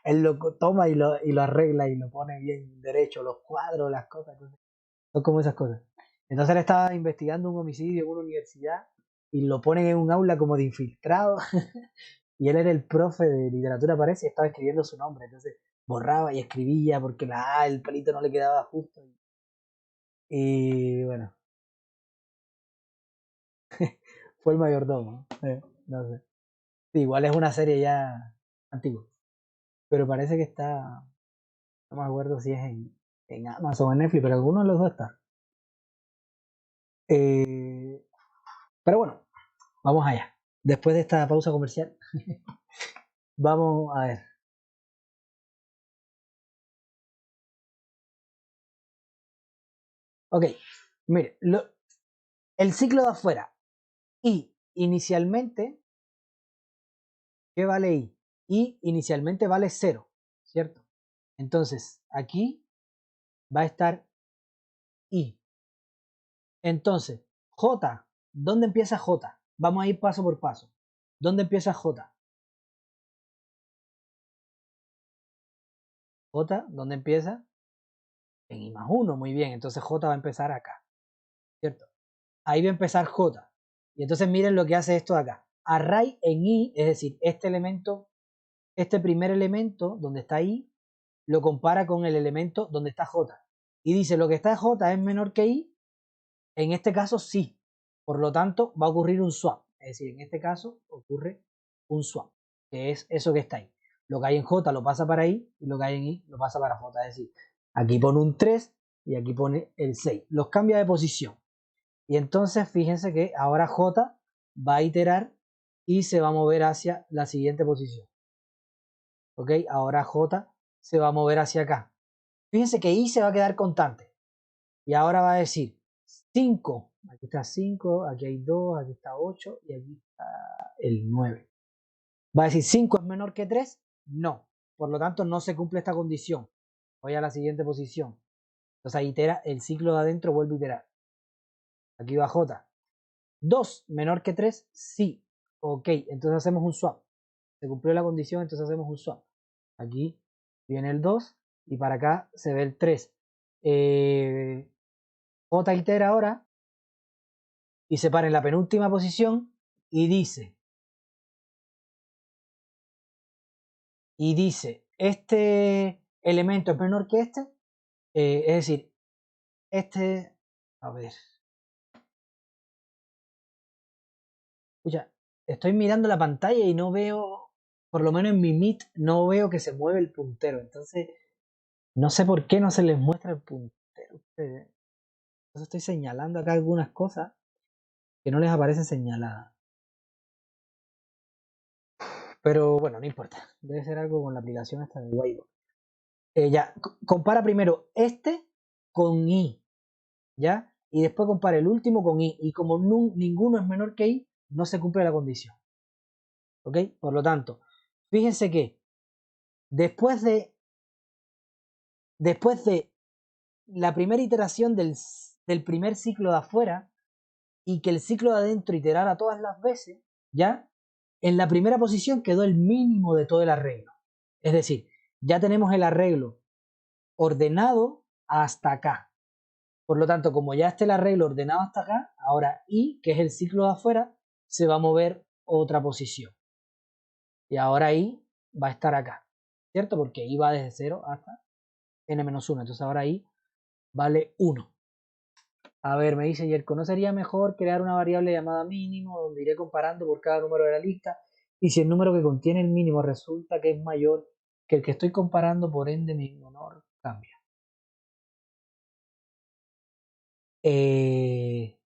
él lo toma y lo arregla y lo pone bien derecho, los cuadros, las cosas. Entonces, son como esas cosas. Entonces él estaba investigando un homicidio en una universidad y lo ponen en un aula como de infiltrado. Y él era el profe de literatura, parece, y estaba escribiendo su nombre. Entonces borraba y escribía porque el pelito no le quedaba justo. Y bueno, fue el mayordomo. No sé. Sí, igual es una serie ya antigua. Pero parece que está. No me acuerdo si es en Amazon o en Netflix, pero alguno de los dos está. Eh, pero bueno, vamos allá. Después de esta pausa comercial, vamos a ver. Ok, mire, el ciclo de afuera. Y inicialmente, ¿qué vale I? I inicialmente vale 0, ¿cierto? Entonces, aquí va a estar I. Entonces, J, ¿dónde empieza J? Vamos a ir paso por paso. ¿Dónde empieza J? J, ¿dónde empieza? En I más 1, muy bien. Entonces J va a empezar acá, ¿cierto? Ahí va a empezar J. Y entonces miren lo que hace esto de acá. Array en I, es decir, este elemento, este primer elemento donde está I, lo compara con el elemento donde está J. Y dice, lo que está en J es menor que I. En este caso sí. Por lo tanto, va a ocurrir un swap. Es decir, en este caso ocurre un swap, que es eso que está ahí. Lo que hay en J lo pasa para I y lo que hay en I lo pasa para J. Es decir, aquí pone un 3 y aquí pone el 6. Los cambia de posición. Y entonces fíjense que ahora J va a iterar y se va a mover hacia la siguiente posición. ¿Ok? Ahora J se va a mover hacia acá. Fíjense que I se va a quedar constante. Y ahora va a decir 5. Aquí está 5, aquí hay 2, aquí está 8 y aquí está el 9. Va a decir 5 es menor que 3. No. Por lo tanto, no se cumple esta condición. Voy a la siguiente posición. Entonces ahí itera, el ciclo de adentro vuelve a iterar. Aquí va J. 2 menor que 3, sí. Ok, entonces hacemos un swap. Se cumplió la condición, entonces hacemos un swap. Aquí viene el 2 y para acá se ve el 3. J itera ahora y se para en la penúltima posición y dice y dice, este elemento es menor que este, es decir, este, a ver, escucha, estoy mirando la pantalla y no veo, por lo menos en mi Meet, no veo que se mueve el puntero, entonces no sé por qué no se les muestra el puntero a ustedes. Entonces estoy señalando acá algunas cosas que no les aparecen señaladas. Pero bueno, no importa. Debe ser algo con la aplicación esta de Whiteboard. Ya, compara primero este con I, ¿ya? Y después compara el último con I. Y como ninguno es menor que I, no se cumple la condición. ¿Ok? Por lo tanto, fíjense que después de, después de la primera iteración del primer ciclo de afuera y que el ciclo de adentro iterara todas las veces, ¿ya? En la primera posición quedó el mínimo de todo el arreglo. Es decir, ya tenemos el arreglo ordenado hasta acá. Por lo tanto, como ya está el arreglo ordenado hasta acá, ahora I, que es el ciclo de afuera, se va a mover otra posición. Y ahora I va a estar acá, ¿cierto? Porque I va desde 0 hasta n-1. Entonces ahora I vale 1. A ver, me dice Yerko, ¿no sería mejor crear una variable llamada mínimo donde iré comparando por cada número de la lista? Y si el número que contiene el mínimo resulta que es mayor que el que estoy comparando, por ende mi menor cambia. Es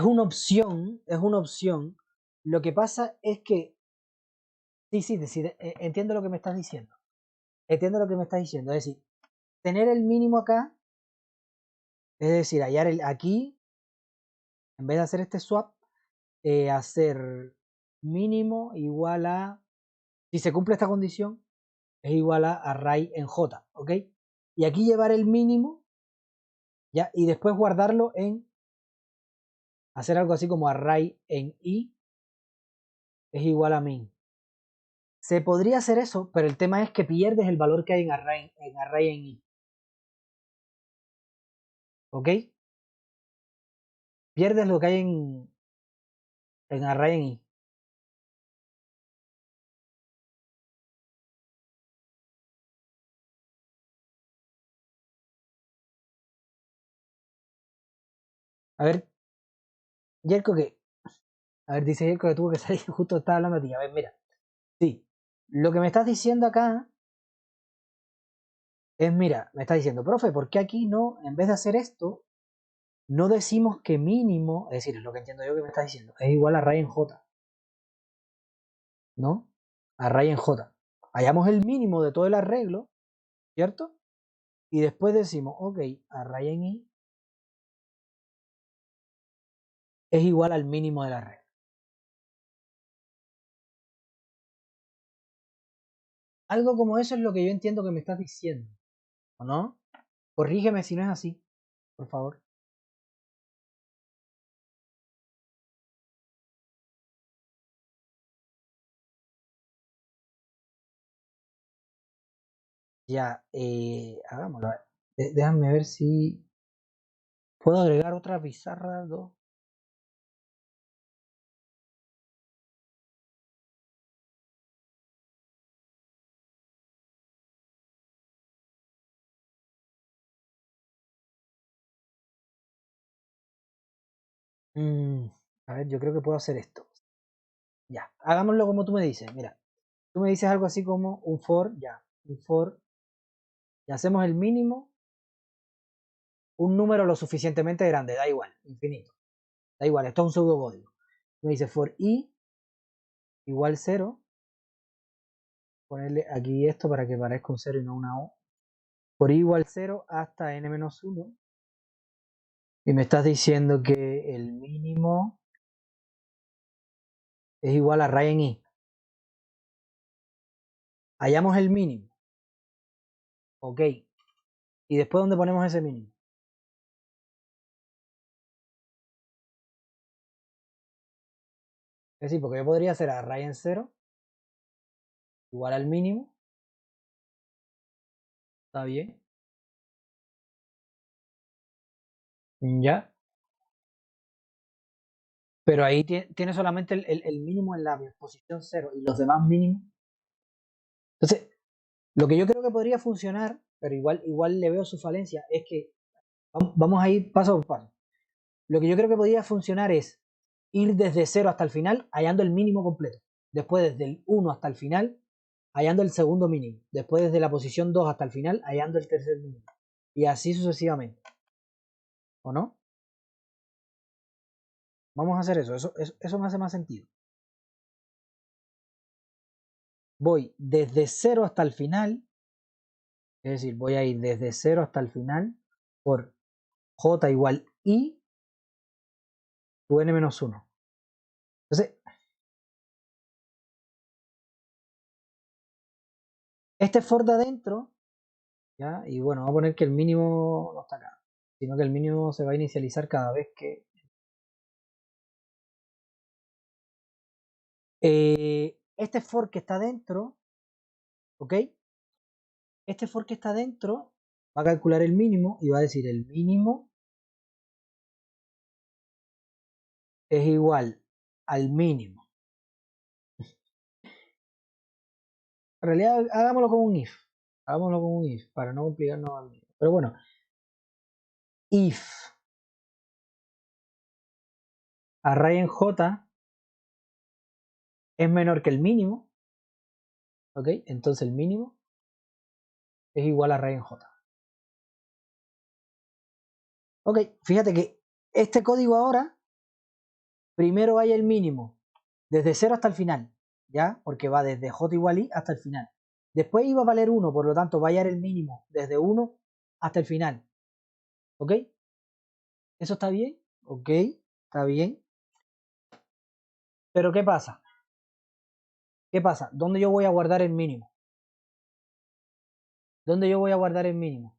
una opción, es una opción. Lo que pasa es que, sí, entiendo lo que me estás diciendo. Entiendo lo que me estás diciendo. Es decir, tener el mínimo acá, es decir, hallar aquí, en vez de hacer este swap, hacer mínimo igual a, si se cumple esta condición, es igual a array en J, ¿ok? Y aquí llevar el mínimo, ¿ya? Y después guardarlo en, hacer algo así como array en I es igual a min. Se podría hacer eso, pero el tema es que pierdes el valor que hay en array en I. ¿Ok? Pierdes lo que hay en array en I. A ver, Yerko que. A ver, dice Yerko que tuvo que salir justo estaba hablando a ti. A ver, mira. Sí. Lo que me estás diciendo acá es, mira, me estás diciendo, profe, ¿por qué aquí no, en vez de hacer esto, no decimos que mínimo, es decir, es lo que entiendo yo que me estás diciendo, es igual a array en J, ¿no? Array en J. Hallamos el mínimo de todo el arreglo, ¿cierto? Y después decimos, ok, array en I es igual al mínimo del arreglo. Algo como eso es lo que yo entiendo que me estás diciendo, ¿o no? Corrígeme si no es así, por favor. Ya, hagámoslo. A ver. Déjame ver si puedo agregar otra pizarra 2. Mm, a ver, yo creo que puedo hacer esto. Ya, hagámoslo como tú me dices. Mira, tú me dices algo así como un for, ya, un for, y hacemos el mínimo, un número lo suficientemente grande, da igual, infinito. Da igual, esto es un pseudocódigo. Me dice for i igual 0, ponerle aquí esto para que parezca un 0 y no una O. For i igual 0 hasta n-1. Y me estás diciendo que el mínimo es igual a array en i. Hallamos el mínimo. Ok. ¿Y después dónde ponemos ese mínimo? Es decir, porque yo podría hacer array en 0 igual al mínimo. Está bien. Ya. Pero ahí tiene solamente el mínimo en la posición 0 y los demás mínimos. Entonces, lo que yo creo que podría funcionar, pero igual le veo su falencia, es que vamos a ir paso por paso. Lo que yo creo que podría funcionar es ir desde 0 hasta el final hallando el mínimo completo. Después desde el 1 hasta el final hallando el segundo mínimo. Después desde la posición 2 hasta el final hallando el tercer mínimo. Y así sucesivamente. ¿O no? Vamos a hacer eso. Eso me hace más sentido. Voy desde 0 hasta el final. Es decir, voy a ir desde 0 hasta el final por j igual i tu n menos 1. Entonces, este for de adentro, ¿ya? Y bueno, vamos a poner que el mínimo no está acá, sino que el mínimo se va a inicializar cada vez que... este for que está dentro, ¿ok? Este for que está dentro va a calcular el mínimo y va a decir el mínimo es igual al mínimo. En realidad, hagámoslo con un if. Hagámoslo con un if para no complicarnos al mínimo. Pero bueno, if array en j es menor que el mínimo, ¿ok? Entonces el mínimo es igual a array en j. Ok, fíjate que este código ahora primero hay el mínimo desde 0 hasta el final, ¿ya? Porque va desde j igual i hasta el final. Después iba a valer 1, por lo tanto va a hallar el mínimo desde 1 hasta el final. ¿Ok? ¿Eso está bien? Ok, está bien. Pero ¿qué pasa? ¿Qué pasa? ¿Dónde yo voy a guardar el mínimo? ¿Dónde yo voy a guardar el mínimo?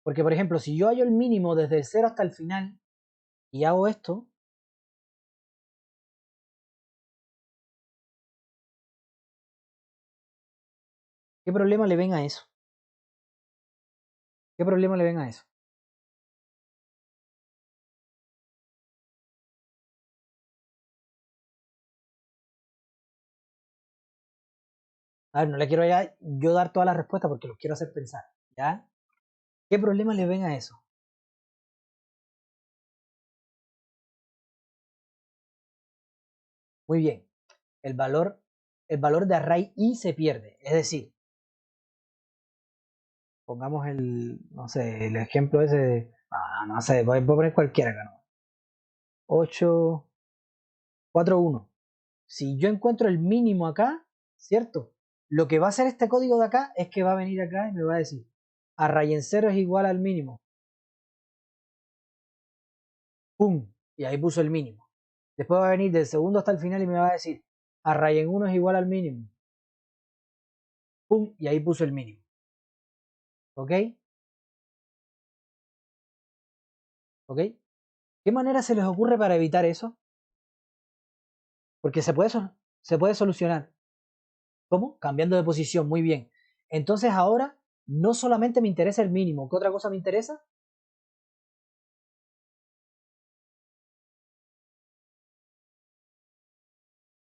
Porque, por ejemplo, si yo hallo el mínimo desde el 0 hasta el final y hago esto, ¿qué problema le ven a eso? ¿Qué problema le ven a eso? A ver, no le quiero ya yo dar toda la respuesta porque los quiero hacer pensar, ¿ya? ¿Qué problema le ven a eso? Muy bien, el valor, el valor de array i se pierde, es decir, pongamos no sé, el ejemplo ese de, no sé, voy a poner cualquiera acá, ¿no? 8, 4, 1. Si yo encuentro el mínimo acá, ¿cierto? Lo que va a hacer este código de acá es que va a venir acá y me va a decir, array en 0 es igual al mínimo. ¡Pum! Y ahí puso el mínimo. Después va a venir del segundo hasta el final y me va a decir, array en 1 es igual al mínimo. ¡Pum! Y ahí puso el mínimo. ¿Ok? ¿Ok? ¿Qué manera se les ocurre para evitar eso? Porque se puede solucionar. ¿Cómo? Cambiando de posición. Muy bien. Entonces ahora no solamente me interesa el mínimo. ¿Qué otra cosa me interesa?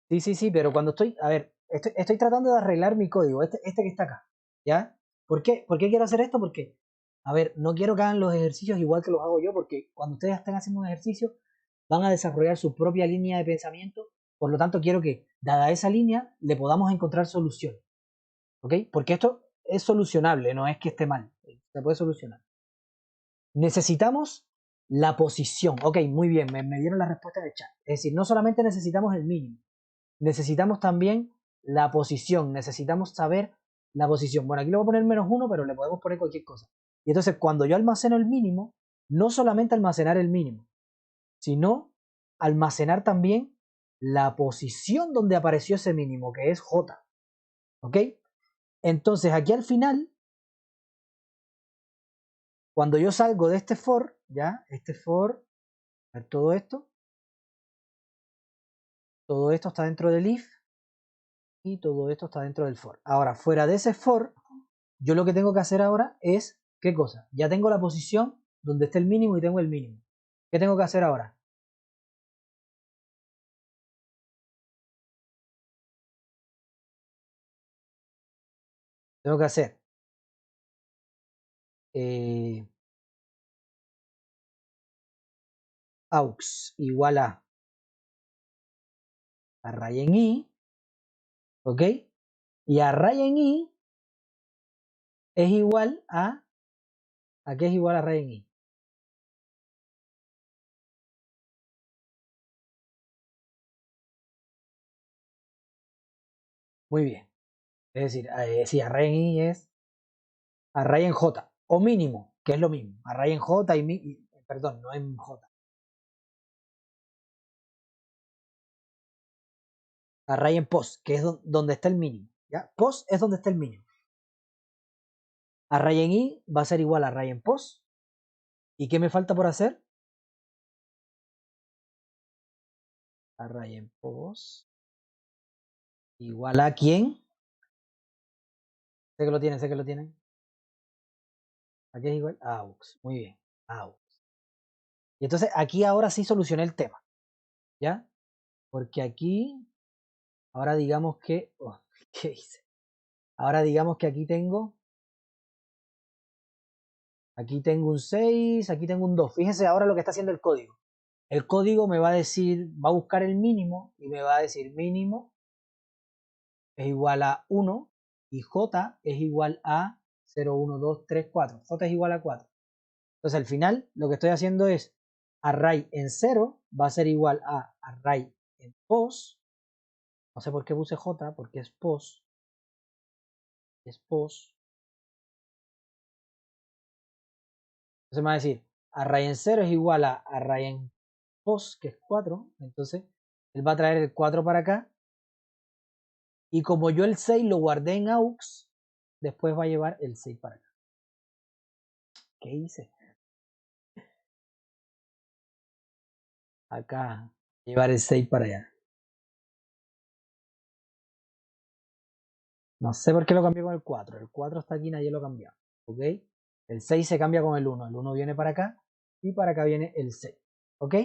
Sí, sí, sí, pero cuando estoy, a ver, estoy tratando de arreglar mi código, este que está acá, ¿ya? ¿Por qué quiero hacer esto? Porque, a ver, no quiero que hagan los ejercicios igual que los hago yo, porque cuando ustedes estén haciendo un ejercicio, van a desarrollar su propia línea de pensamiento, por lo tanto quiero que, dada esa línea, le podamos encontrar solución, ¿ok? Porque esto es solucionable, no es que esté mal, se puede solucionar. Necesitamos la posición, ok, muy bien, me dieron la respuesta en el chat, es decir, no solamente necesitamos el mínimo, necesitamos también la posición, necesitamos saber la posición. Bueno, aquí le voy a poner -1, pero le podemos poner cualquier cosa. Y entonces cuando yo almaceno el mínimo, no solamente almacenar el mínimo, sino almacenar también la posición donde apareció ese mínimo, que es J. ¿Ok? Entonces aquí al final, cuando yo salgo de este for, ya, este for, todo esto está dentro del if y todo esto está dentro del for. Ahora, fuera de ese for, yo lo que tengo que hacer ahora es, ¿qué cosa? Ya tengo la posición donde está el mínimo y tengo el mínimo. ¿Qué tengo que hacer ahora? Tengo que hacer aux igual a array en i, ¿ok? Y array en i es igual ¿a qué es igual array en i? Muy bien. Es decir, si array en i es array en j, o mínimo, que es lo mismo. Array en j perdón, no en j. Array en post, que es donde está el mínimo. ¿Ya? Post es donde está el mínimo. Array en i va a ser igual a array en post. ¿Y qué me falta por hacer? Array en post igual a quién. Sé que lo tienen, sé que lo tienen. Aquí es igual a aux. Muy bien. Aux. Y entonces aquí ahora sí solucioné el tema. ¿Ya? Porque aquí, ahora digamos que... Oh, ¿qué hice? Ahora digamos que aquí tengo un 6, aquí tengo un 2. Fíjense ahora lo que está haciendo el código. El código me va a decir, va a buscar el mínimo y me va a decir mínimo es igual a 1 y j es igual a 0, 1, 2, 3, 4. J es igual a 4. Entonces al final lo que estoy haciendo es array en 0 va a ser igual a array en post. No sé por qué puse j, porque es post. Es post. Entonces me va a decir array en 0 es igual a array en post, que es 4. Entonces él va a traer el 4 para acá. Y como yo el 6 lo guardé en aux, después va a llevar el 6 para acá. ¿Qué hice? Acá, llevar el 6 para allá. No sé por qué lo cambié con el 4. El 4 está aquí, nadie lo cambió. ¿Ok? El 6 se cambia con el 1. El 1 viene para acá y para acá viene el 6. ¿Ok?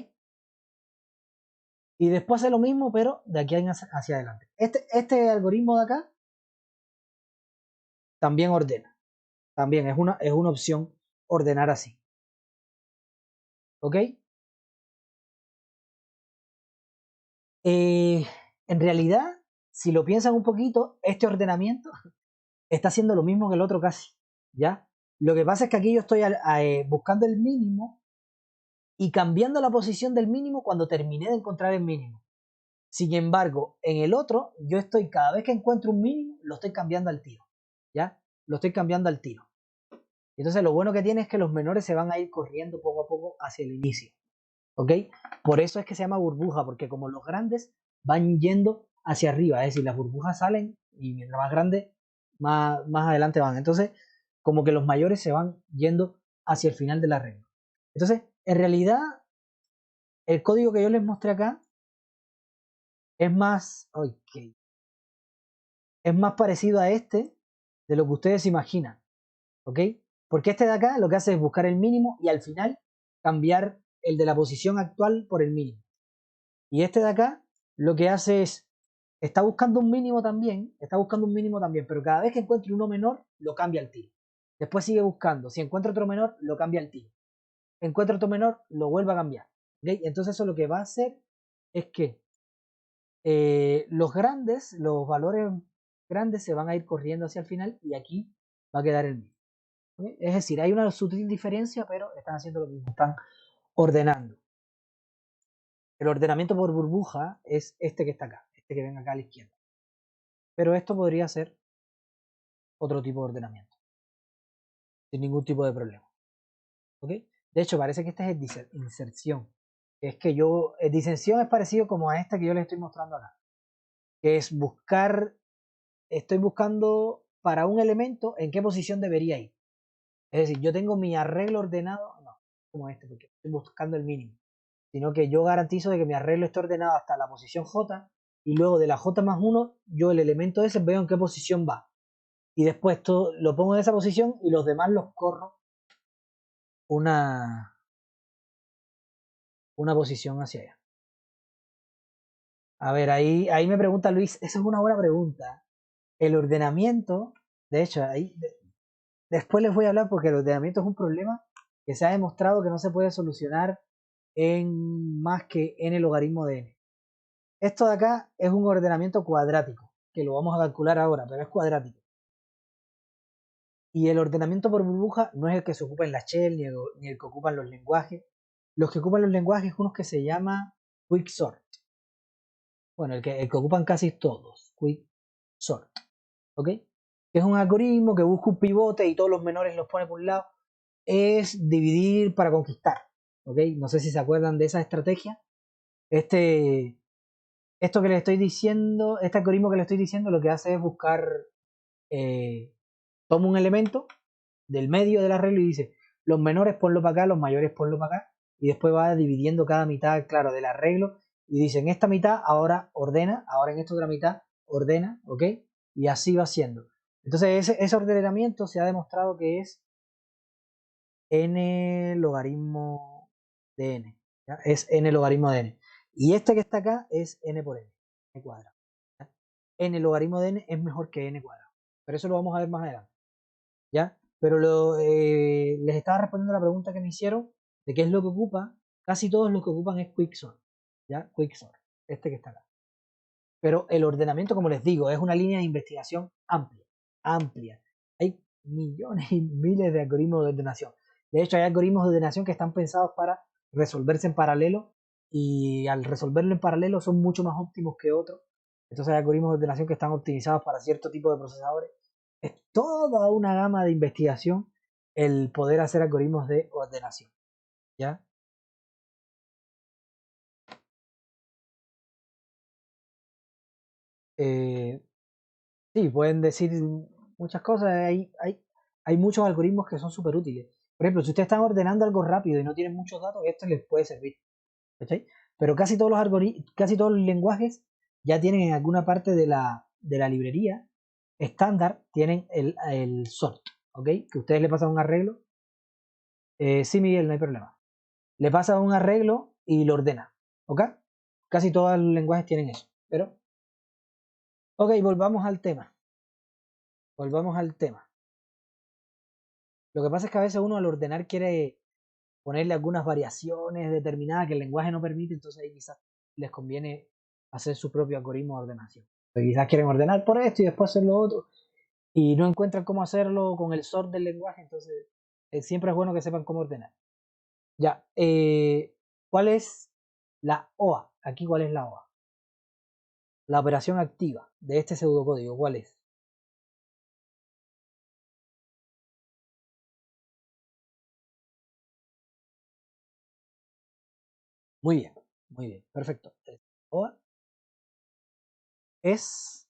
Y después hace lo mismo, pero de aquí hacia adelante. Este algoritmo de acá también ordena. También es una opción ordenar así. ¿Ok? En realidad, si lo piensan un poquito, este ordenamiento está haciendo lo mismo que el otro casi. ¿Ya? Lo que pasa es que aquí yo estoy buscando el mínimo y cambiando la posición del mínimo cuando terminé de encontrar el mínimo. Sin embargo, en el otro, yo estoy, cada vez que encuentro un mínimo, lo estoy cambiando al tiro. ¿Ya? Lo estoy cambiando al tiro. Entonces, lo bueno que tiene es que los menores se van a ir corriendo poco a poco hacia el inicio. ¿Ok? Por eso es que se llama burbuja, porque como los grandes van yendo hacia arriba, es decir, las burbujas salen y mientras más grande, más adelante van. Entonces, como que los mayores se van yendo hacia el final de la regla. Entonces, en realidad, el código que yo les mostré acá es más, okay, es más parecido a este de lo que ustedes imaginan, ¿ok? Porque este de acá lo que hace es buscar el mínimo y al final cambiar el de la posición actual por el mínimo. Y este de acá lo que hace es, está buscando un mínimo también, pero cada vez que encuentre uno menor, lo cambia al tiro. Después sigue buscando, si encuentra otro menor, lo cambia al tiro. Encuentra otro menor, lo vuelve a cambiar. ¿Okay? Entonces eso lo que va a hacer es que los valores grandes se van a ir corriendo hacia el final y aquí va a quedar el mismo. ¿Okay? Es decir, hay una sutil diferencia, pero están haciendo lo mismo, están ordenando. El ordenamiento por burbuja es este que está acá, este que ven acá a la izquierda. Pero esto podría ser otro tipo de ordenamiento, sin ningún tipo de problema. ¿Ok? De hecho, parece que este es inserción. Es que disensión es parecido como a esta que yo les estoy mostrando acá. Que es estoy buscando para un elemento en qué posición debería ir. Es decir, yo tengo mi arreglo ordenado, no, como este, porque estoy buscando el mínimo. Sino que yo garantizo de que mi arreglo esté ordenado hasta la posición J y luego de la J más 1, yo el elemento ese veo en qué posición va. Y después todo, lo pongo en esa posición y los demás los corro una una posición hacia allá. A ver, ahí me pregunta Luis, esa es una buena pregunta. El ordenamiento, de hecho, después les voy a hablar porque el ordenamiento es un problema que se ha demostrado que no se puede solucionar en más que n logaritmo de n. Esto de acá es un ordenamiento cuadrático, que lo vamos a calcular ahora, pero es cuadrático. Y el ordenamiento por burbuja no es el que se ocupa en la shell ni el que ocupan los lenguajes. Los que ocupan los lenguajes es uno que se llama quicksort. Bueno, el que ocupan casi todos, quicksort. ¿Ok? Que es un algoritmo que busca un pivote y todos los menores los pone por un lado. Es dividir para conquistar. ¿Ok? No sé si se acuerdan de esa estrategia. Esto que les estoy diciendo, este algoritmo que les estoy diciendo, lo que hace es buscar, toma un elemento del medio del arreglo y dice, los menores ponlo para acá, los mayores ponlo para acá, y después va dividiendo cada mitad, claro, del arreglo, y dice, en esta mitad ahora ordena, ahora en esta otra mitad ordena, ¿ok? Y así va haciendo. Entonces ese ordenamiento se ha demostrado que es n logaritmo de n, ¿ya? Es n logaritmo de n. Y este que está acá es n por n cuadrado. ¿Ya? N logaritmo de n es mejor que n cuadrado. Pero eso lo vamos a ver más adelante. ¿Ya? Pero les estaba respondiendo a la pregunta que me hicieron de qué es lo que ocupa. Casi todos lo que ocupan es quicksort. ¿Ya? Quicksort. Este que está acá. Pero el ordenamiento, como les digo, es una línea de investigación amplia. Amplia. Hay millones y miles de algoritmos de ordenación. De hecho, hay algoritmos de ordenación que están pensados para resolverse en paralelo y al resolverlo en paralelo son mucho más óptimos que otros. Entonces hay algoritmos de ordenación que están optimizados para cierto tipo de procesadores. Es toda una gama de investigación el poder hacer algoritmos de ordenación. ¿Ya? Eh, sí, pueden decir muchas cosas. Hay muchos algoritmos que son súper útiles. Por ejemplo, si ustedes están ordenando algo rápido y no tienen muchos datos, esto les puede servir. ¿Cachai? Pero casi todos los lenguajes ya tienen en alguna parte de la librería estándar, tienen el sort. ¿Ok? Que ustedes le pasan un arreglo. Sí, Miguel, no hay problema. Le pasan un arreglo y lo ordena. ¿Ok? Casi todos los lenguajes tienen eso. Pero, ok, volvamos al tema. Volvamos al tema. Lo que pasa es que a veces uno al ordenar quiere ponerle algunas variaciones determinadas que el lenguaje no permite, entonces ahí quizás les conviene hacer su propio algoritmo de ordenación. Porque quizás quieren ordenar por esto y después hacer lo otro y no encuentran cómo hacerlo con el sort del lenguaje, entonces siempre es bueno que sepan cómo ordenar. Ya, ¿cuál es la OA? Aquí, ¿cuál es la OA? La operación activa de este pseudocódigo, ¿cuál es? Muy bien, perfecto. OA es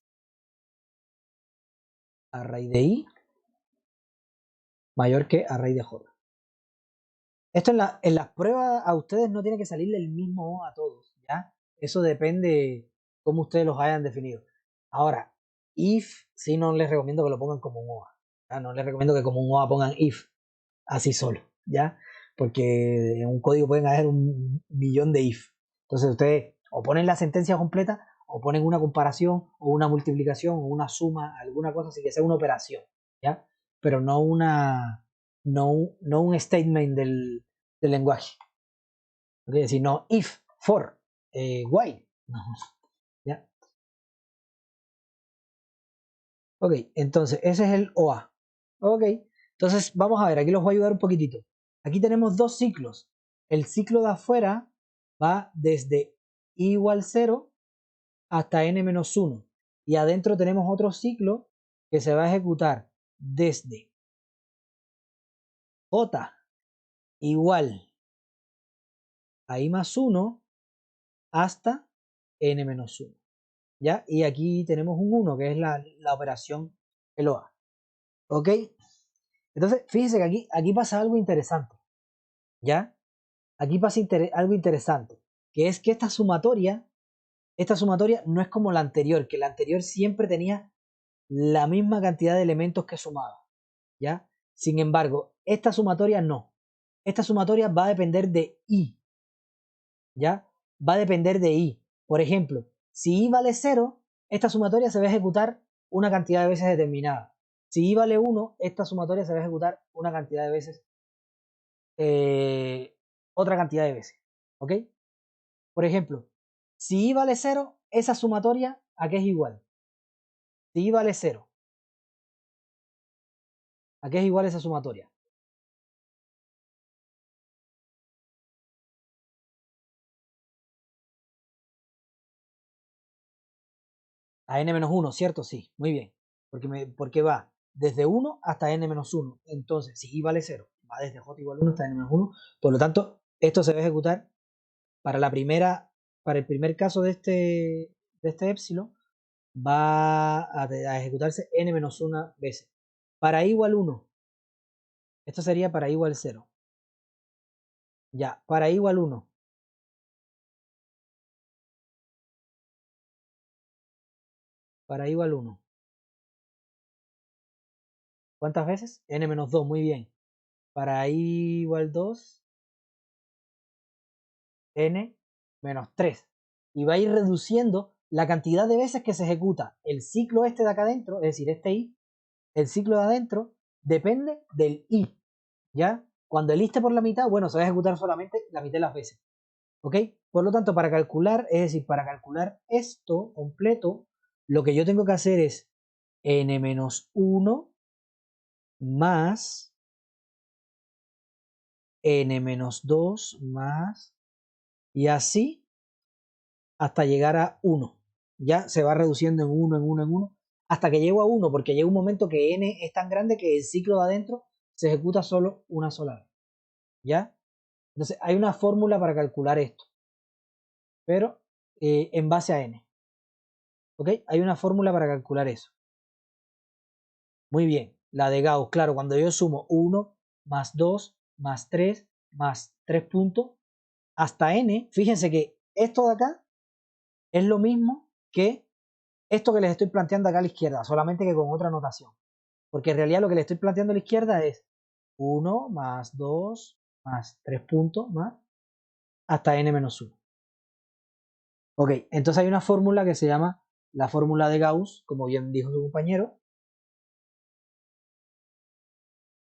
a raíz de i mayor que a raíz de j. Esto en las pruebas a ustedes no tiene que salirle el mismo O a todos, ¿ya? Eso depende cómo ustedes los hayan definido. Ahora, if, sí no les recomiendo que lo pongan como un OA. ¿Ya? No les recomiendo que como un OA pongan if, así solo, ¿ya? Porque en un código pueden haber un millón de if. Entonces ustedes o ponen la sentencia completa o ponen una comparación o una multiplicación o una suma, alguna cosa así que sea una operación, ¿ya? Pero no un statement del lenguaje. Es decir, no if, for, while. No, ¿ya? Ok, entonces ese es el OA. Ok, entonces vamos a ver, aquí los voy a ayudar un poquitito. Aquí tenemos dos ciclos. El ciclo de afuera va desde i igual 0 hasta n-1. Y adentro tenemos otro ciclo que se va a ejecutar desde j igual a i más 1 hasta n-1. ¿Ya? Y aquí tenemos un 1, que es la operación LOA. ¿Ok? Entonces, fíjense que aquí pasa algo interesante. ¿Ya? Aquí pasa algo interesante, que es que esta sumatoria no es como la anterior, que la anterior siempre tenía la misma cantidad de elementos que sumaba. ¿Ya? Sin embargo, esta sumatoria no. Esta sumatoria va a depender de i. ¿ya? Va a depender de i. Por ejemplo, si i vale 0, esta sumatoria se va a ejecutar una cantidad de veces determinada. Si i vale 1, esta sumatoria se va a ejecutar una cantidad de veces, otra cantidad de veces, ¿ok? Por ejemplo, si i vale 0, esa sumatoria, ¿a qué es igual? Si i vale 0, ¿a qué es igual esa sumatoria? A n-1, ¿cierto? Sí, muy bien. Porque va desde 1 hasta n-1. Entonces, si i vale 0, va desde j igual a 1 hasta n-1. Por lo tanto, esto se va a ejecutar para para el primer caso de este epsilon, va a ejecutarse n-1 veces. Para i igual 1, esto sería para i igual 0. Ya, para i igual 1. Para i igual 1. ¿Cuántas veces? n-2, muy bien. Para i igual 2, n-3. Y va a ir reduciendo la cantidad de veces que se ejecuta el ciclo este de acá adentro, es decir, este i, el ciclo de adentro, depende del i, ¿ya? Cuando el i esté por la mitad, bueno, se va a ejecutar solamente la mitad de las veces, ¿ok? Por lo tanto, para calcular, es decir, para calcular esto completo, lo que yo tengo que hacer es n-1 más n-2 más, y así hasta llegar a 1. Ya se va reduciendo en 1, en 1, en 1, hasta que llego a 1, porque llega un momento que n es tan grande que el ciclo de adentro se ejecuta solo una sola vez. ¿Ya? Entonces hay una fórmula para calcular esto, pero en base a n. ¿Ok? Hay una fórmula para calcular eso. Muy bien. La de Gauss, claro, cuando yo sumo 1 más 2 más 3 puntos hasta n, fíjense que esto de acá es lo mismo que esto que les estoy planteando acá a la izquierda, solamente que con otra notación. Porque en realidad lo que le estoy planteando a la izquierda es 1 más 2 más 3 puntos más hasta n-1. Ok, entonces hay una fórmula que se llama la fórmula de Gauss, como bien dijo su compañero,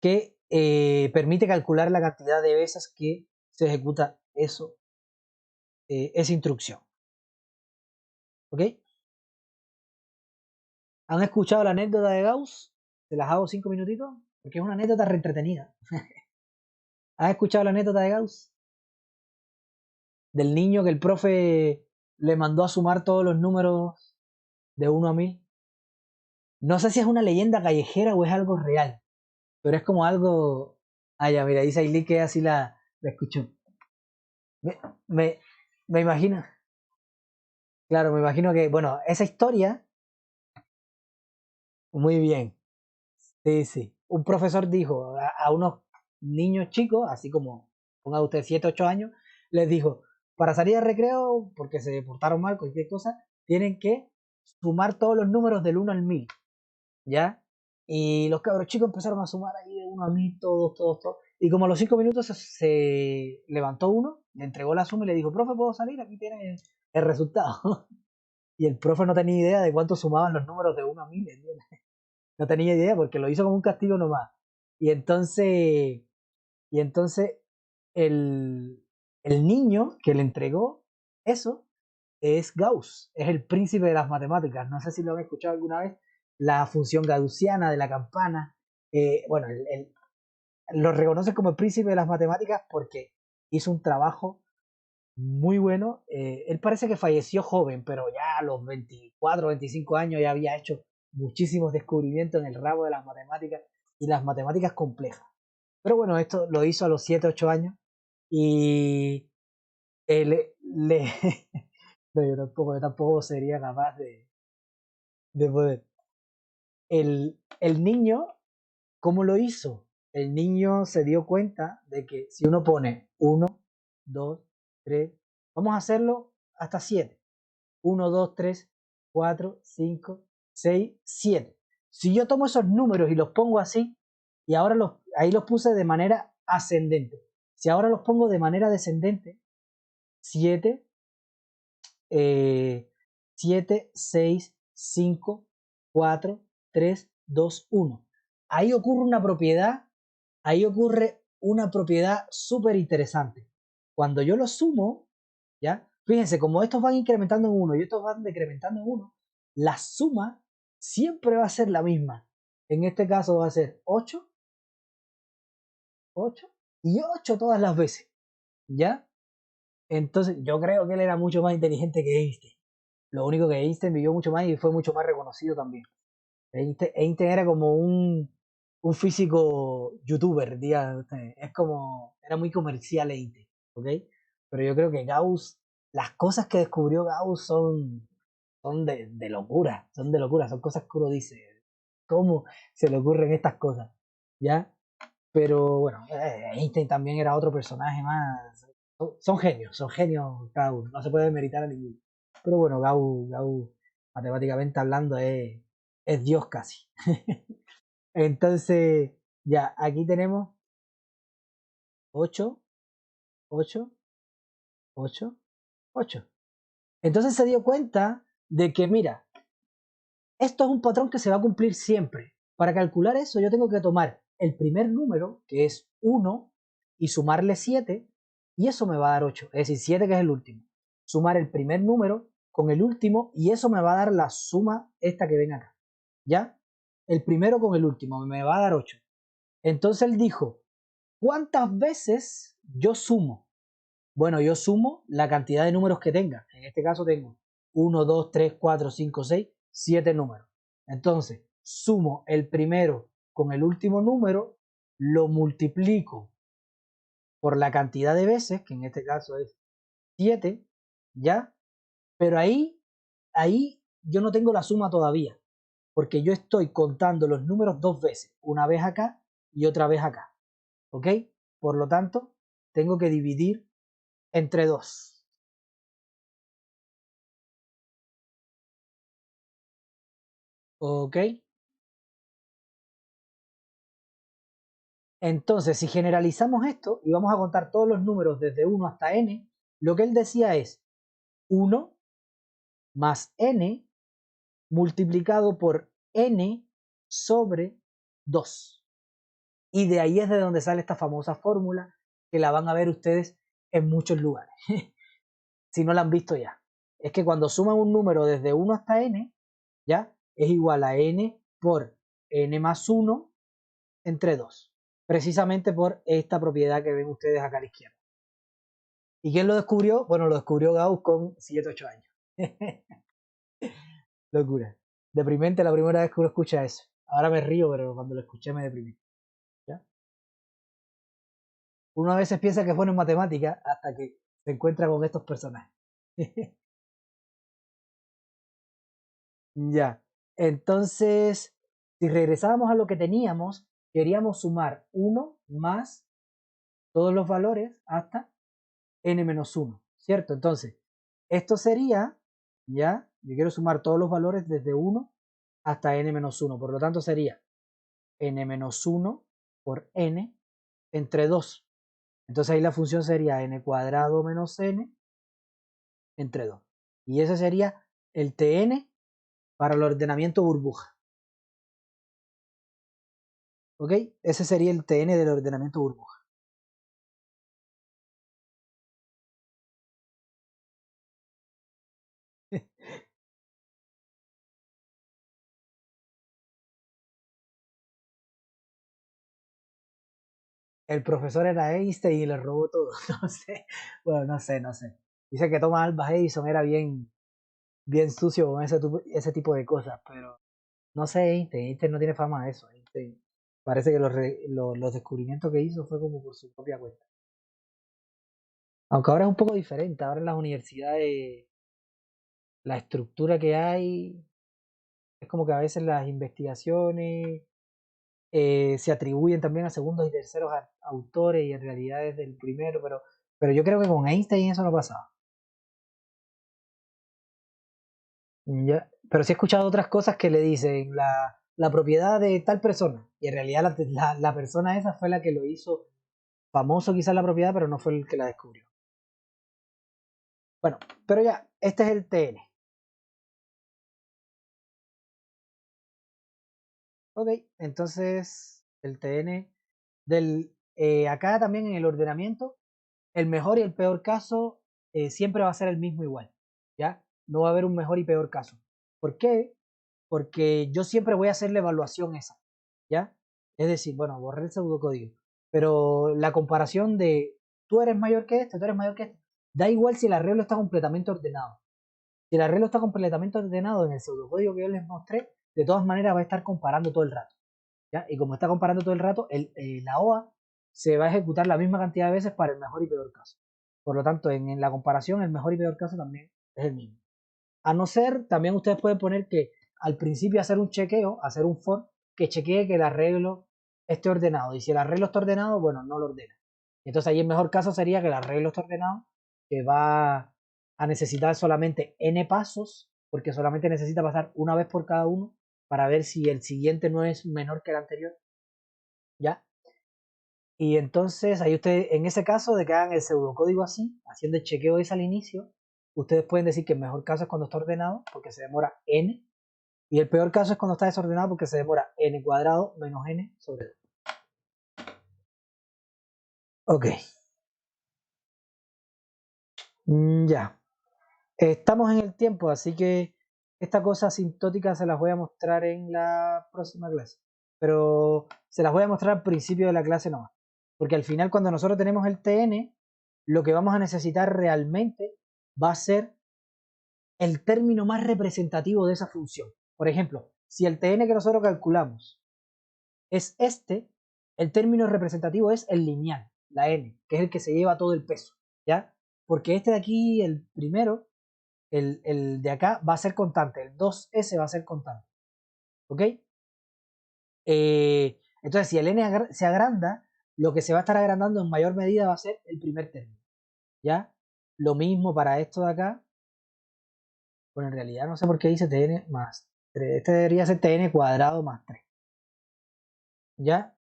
que permite calcular la cantidad de veces que se ejecuta esa instrucción. ¿Ok? ¿Han escuchado la anécdota de Gauss? Se las hago 5 minutitos, porque es una anécdota re entretenida. ¿Han escuchado la anécdota de Gauss? Del niño que el profe le mandó a sumar todos los números de 1 a 1000. No sé si es una leyenda callejera o es algo real, pero es como algo... Ah, ya, mira, dice Ailey que así la escuchó. Me, me, me imagino, claro, me imagino que, bueno, esa historia, muy bien, sí, sí. Un profesor dijo a unos niños chicos, así como, ponga usted 7, 8 años, les dijo, para salir de recreo, porque se portaron mal, cualquier cosa, tienen que sumar todos los números del 1 al 1000, ¿ya? Y los cabros chicos empezaron a sumar ahí de 1 a 1000, todos, todos, todos. Y como a los 5 minutos se levantó uno, le entregó la suma y le dijo, profe, ¿puedo salir? Aquí tiene el resultado. Y el profe no tenía idea de cuánto sumaban los números de 1 a 1000, ¿entiendes? No tenía idea porque lo hizo como un castigo nomás. Y entonces, y entonces el, el niño que le entregó eso es Gauss, es el príncipe de las matemáticas. No sé si lo han escuchado alguna vez, la función gaussiana de la campana. Bueno, lo reconoce como el príncipe de las matemáticas porque hizo un trabajo muy bueno. Él parece que falleció joven, pero ya a los 24, 25 años ya había hecho muchísimos descubrimientos en el ramo de las matemáticas y las matemáticas complejas. Pero bueno, esto lo hizo a los 7, 8 años y no, yo tampoco sería capaz de poder. El niño, ¿cómo lo hizo? El niño se dio cuenta de que si uno pone 1, 2, 3, vamos a hacerlo hasta 7. 1, 2, 3, 4, 5, 6, 7. Si yo tomo esos números y los pongo así, y ahora ahí los puse de manera ascendente. Si ahora los pongo de manera descendente, 7, 7, 6, 5, 4, 3, 2, 1. Ahí ocurre una propiedad súper interesante. Cuando yo lo sumo, ¿ya? Fíjense, como estos van incrementando en 1 y estos van decrementando en 1, la suma siempre va a ser la misma. En este caso va a ser 8, 8 y 8 todas las veces, ¿ya? Entonces yo creo que él era mucho más inteligente que Einstein. Lo único que Einstein vivió mucho más y fue mucho más reconocido también. Einstein era como un físico youtuber, diga usted. Es como, era muy comercial Einstein, ¿ok? Pero yo creo que Gauss, las cosas que descubrió Gauss son de locura, son cosas que uno dice, ¿cómo se le ocurren estas cosas? ¿Ya? Pero bueno, Einstein también era otro personaje más. Son genios cada uno, no se puede meritar a ninguno. Pero bueno, Gauss matemáticamente hablando, es Dios casi. Entonces, ya, aquí tenemos 8, 8, 8, 8. Entonces se dio cuenta de que, mira, esto es un patrón que se va a cumplir siempre. Para calcular eso, yo tengo que tomar el primer número, que es 1, y sumarle 7, y eso me va a dar 8. Es decir, 7 que es el último. Sumar el primer número con el último, y eso me va a dar la suma esta que ven acá. ¿Ya? El primero con el último me va a dar 8. Entonces él dijo, ¿cuántas veces yo sumo? Bueno, yo sumo la cantidad de números que tenga. En este caso tengo 1, 2, 3, 4, 5, 6, 7 números. Entonces, sumo el primero con el último número, lo multiplico por la cantidad de veces, que en este caso es 7, ¿ya? Pero ahí yo no tengo la suma todavía, porque yo estoy contando los números dos veces, una vez acá y otra vez acá, ¿ok? Por lo tanto, tengo que dividir entre 2. ¿Ok? Entonces, si generalizamos esto y vamos a contar todos los números desde 1 hasta n, lo que él decía es 1 más n multiplicado por n sobre 2. Y de ahí es de donde sale esta famosa fórmula que la van a ver ustedes en muchos lugares, si no la han visto ya. Es que cuando suman un número desde 1 hasta n, ¿ya? Es igual a n por n más 1 entre 2. Precisamente por esta propiedad que ven ustedes acá a la izquierda. ¿Y quién lo descubrió? Bueno, lo descubrió Gauss con 7, 8 años. Locura. Deprimente la primera vez que uno escucha eso. Ahora me río, pero cuando lo escuché me deprimí. ¿Ya? Uno a veces piensa que es bueno en matemáticas hasta que se encuentra con estos personajes. Ya. Entonces, si regresábamos a lo que teníamos, queríamos sumar 1 más todos los valores hasta n-1, ¿cierto? Entonces, esto sería, ya, yo quiero sumar todos los valores desde 1 hasta n-1, por lo tanto sería n-1 por n entre 2. Entonces ahí la función sería n cuadrado menos n entre 2. Y ese sería el Tn para el ordenamiento burbuja. ¿Ok? Ese sería el Tn del ordenamiento burbuja. El profesor era Einstein y le robó todo. No sé. Bueno, no sé. Dice que Thomas Alva Edison era bien sucio con ese tipo de cosas, pero no sé, Einstein no tiene fama de eso. Einstein parece que los descubrimientos que hizo fue como por su propia cuenta. Aunque ahora es un poco diferente, ahora en las universidades la estructura que hay es como que a veces las investigaciones se atribuyen también a segundos y terceros autores y en realidad es del primero, pero yo creo que con Einstein eso no pasaba. Ya, pero sí he escuchado otras cosas que le dicen la propiedad de tal persona y en realidad la persona esa fue la que lo hizo famoso quizás la propiedad, pero no fue el que la descubrió. Bueno, pero ya, este es el TN. Ok, entonces el TN acá también en el ordenamiento, el mejor y el peor caso siempre va a ser el mismo igual, ¿ya? No va a haber un mejor y peor caso. ¿Por qué? Porque yo siempre voy a hacer la evaluación esa, ¿ya? Es decir, bueno, borré el pseudocódigo, pero la comparación de tú eres mayor que este, tú eres mayor que este, da igual si el arreglo está completamente ordenado. Si el arreglo está completamente ordenado en el pseudocódigo que yo les mostré, de todas maneras va a estar comparando todo el rato, ¿ya? Y como está comparando todo el rato, la OA se va a ejecutar la misma cantidad de veces para el mejor y peor caso. Por lo tanto, en la comparación, el mejor y peor caso también es el mismo. A no ser, también ustedes pueden poner que al principio hacer un chequeo, hacer un for, que chequee que el arreglo esté ordenado. Y si el arreglo está ordenado, bueno, no lo ordena. Entonces ahí el mejor caso sería que el arreglo esté ordenado, que va a necesitar solamente n pasos, porque solamente necesita pasar una vez por cada uno para ver si el siguiente no es menor que el anterior. ¿Ya? Y entonces ahí ustedes, en ese caso de que hagan el pseudocódigo así, haciendo el chequeo ese al inicio, ustedes pueden decir que el mejor caso es cuando está ordenado, porque se demora n, y el peor caso es cuando está desordenado, porque se demora n cuadrado menos n sobre 2. Ok. Ya. Estamos en el tiempo, así que esta cosa asintótica se las voy a mostrar en la próxima clase. Pero se las voy a mostrar al principio de la clase nomás. Porque al final, cuando nosotros tenemos el TN, lo que vamos a necesitar realmente va a ser el término más representativo de esa función. Por ejemplo, si el TN que nosotros calculamos es este, el término representativo es el lineal, la n, que es el que se lleva todo el peso, ¿ya? Porque este de aquí, el primero, el de acá va a ser constante, el 2s va a ser constante, ¿ok? Entonces, si el n se agranda, lo que se va a estar agrandando en mayor medida va a ser el primer término, ¿ya? Lo mismo para esto de acá. Bueno, en realidad no sé por qué dice tn más 3. Este debería ser tn cuadrado más 3, ¿ya?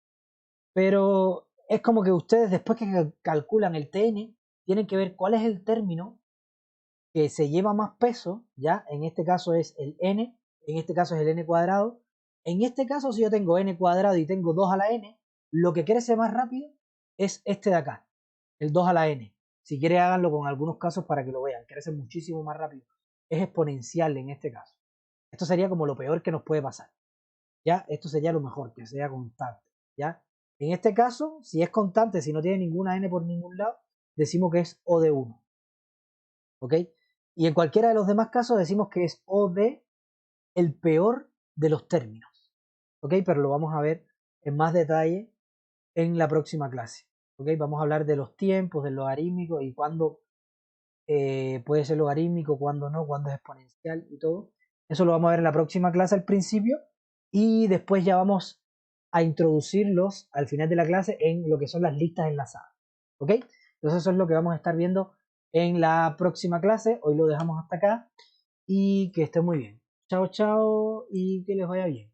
Pero es como que ustedes después que calculan el tn, tienen que ver cuál es el término que se lleva más peso, ¿ya? En este caso es el n, en este caso es el n cuadrado. En este caso, si yo tengo n cuadrado y tengo 2 a la n, lo que crece más rápido es este de acá, el 2 a la n. Si quieren, háganlo con algunos casos para que lo vean, crece muchísimo más rápido. Es exponencial en este caso. Esto sería como lo peor que nos puede pasar, ¿ya? Esto sería lo mejor, que sea constante, ¿ya? En este caso, si es constante, si no tiene ninguna n por ningún lado, decimos que es O de 1, ¿ok? Y en cualquiera de los demás casos decimos que es O de el peor de los términos, ¿ok? Pero lo vamos a ver en más detalle en la próxima clase, ¿ok? Vamos a hablar de los tiempos, del logarítmico y cuándo puede ser logarítmico, cuándo no, cuándo es exponencial y todo. Eso lo vamos a ver en la próxima clase al principio y después ya vamos a introducirlos al final de la clase en lo que son las listas enlazadas, ¿ok? Entonces eso es lo que vamos a estar viendo en la próxima clase. Hoy lo dejamos hasta acá y que esté muy bien. Chao, chao y que les vaya bien.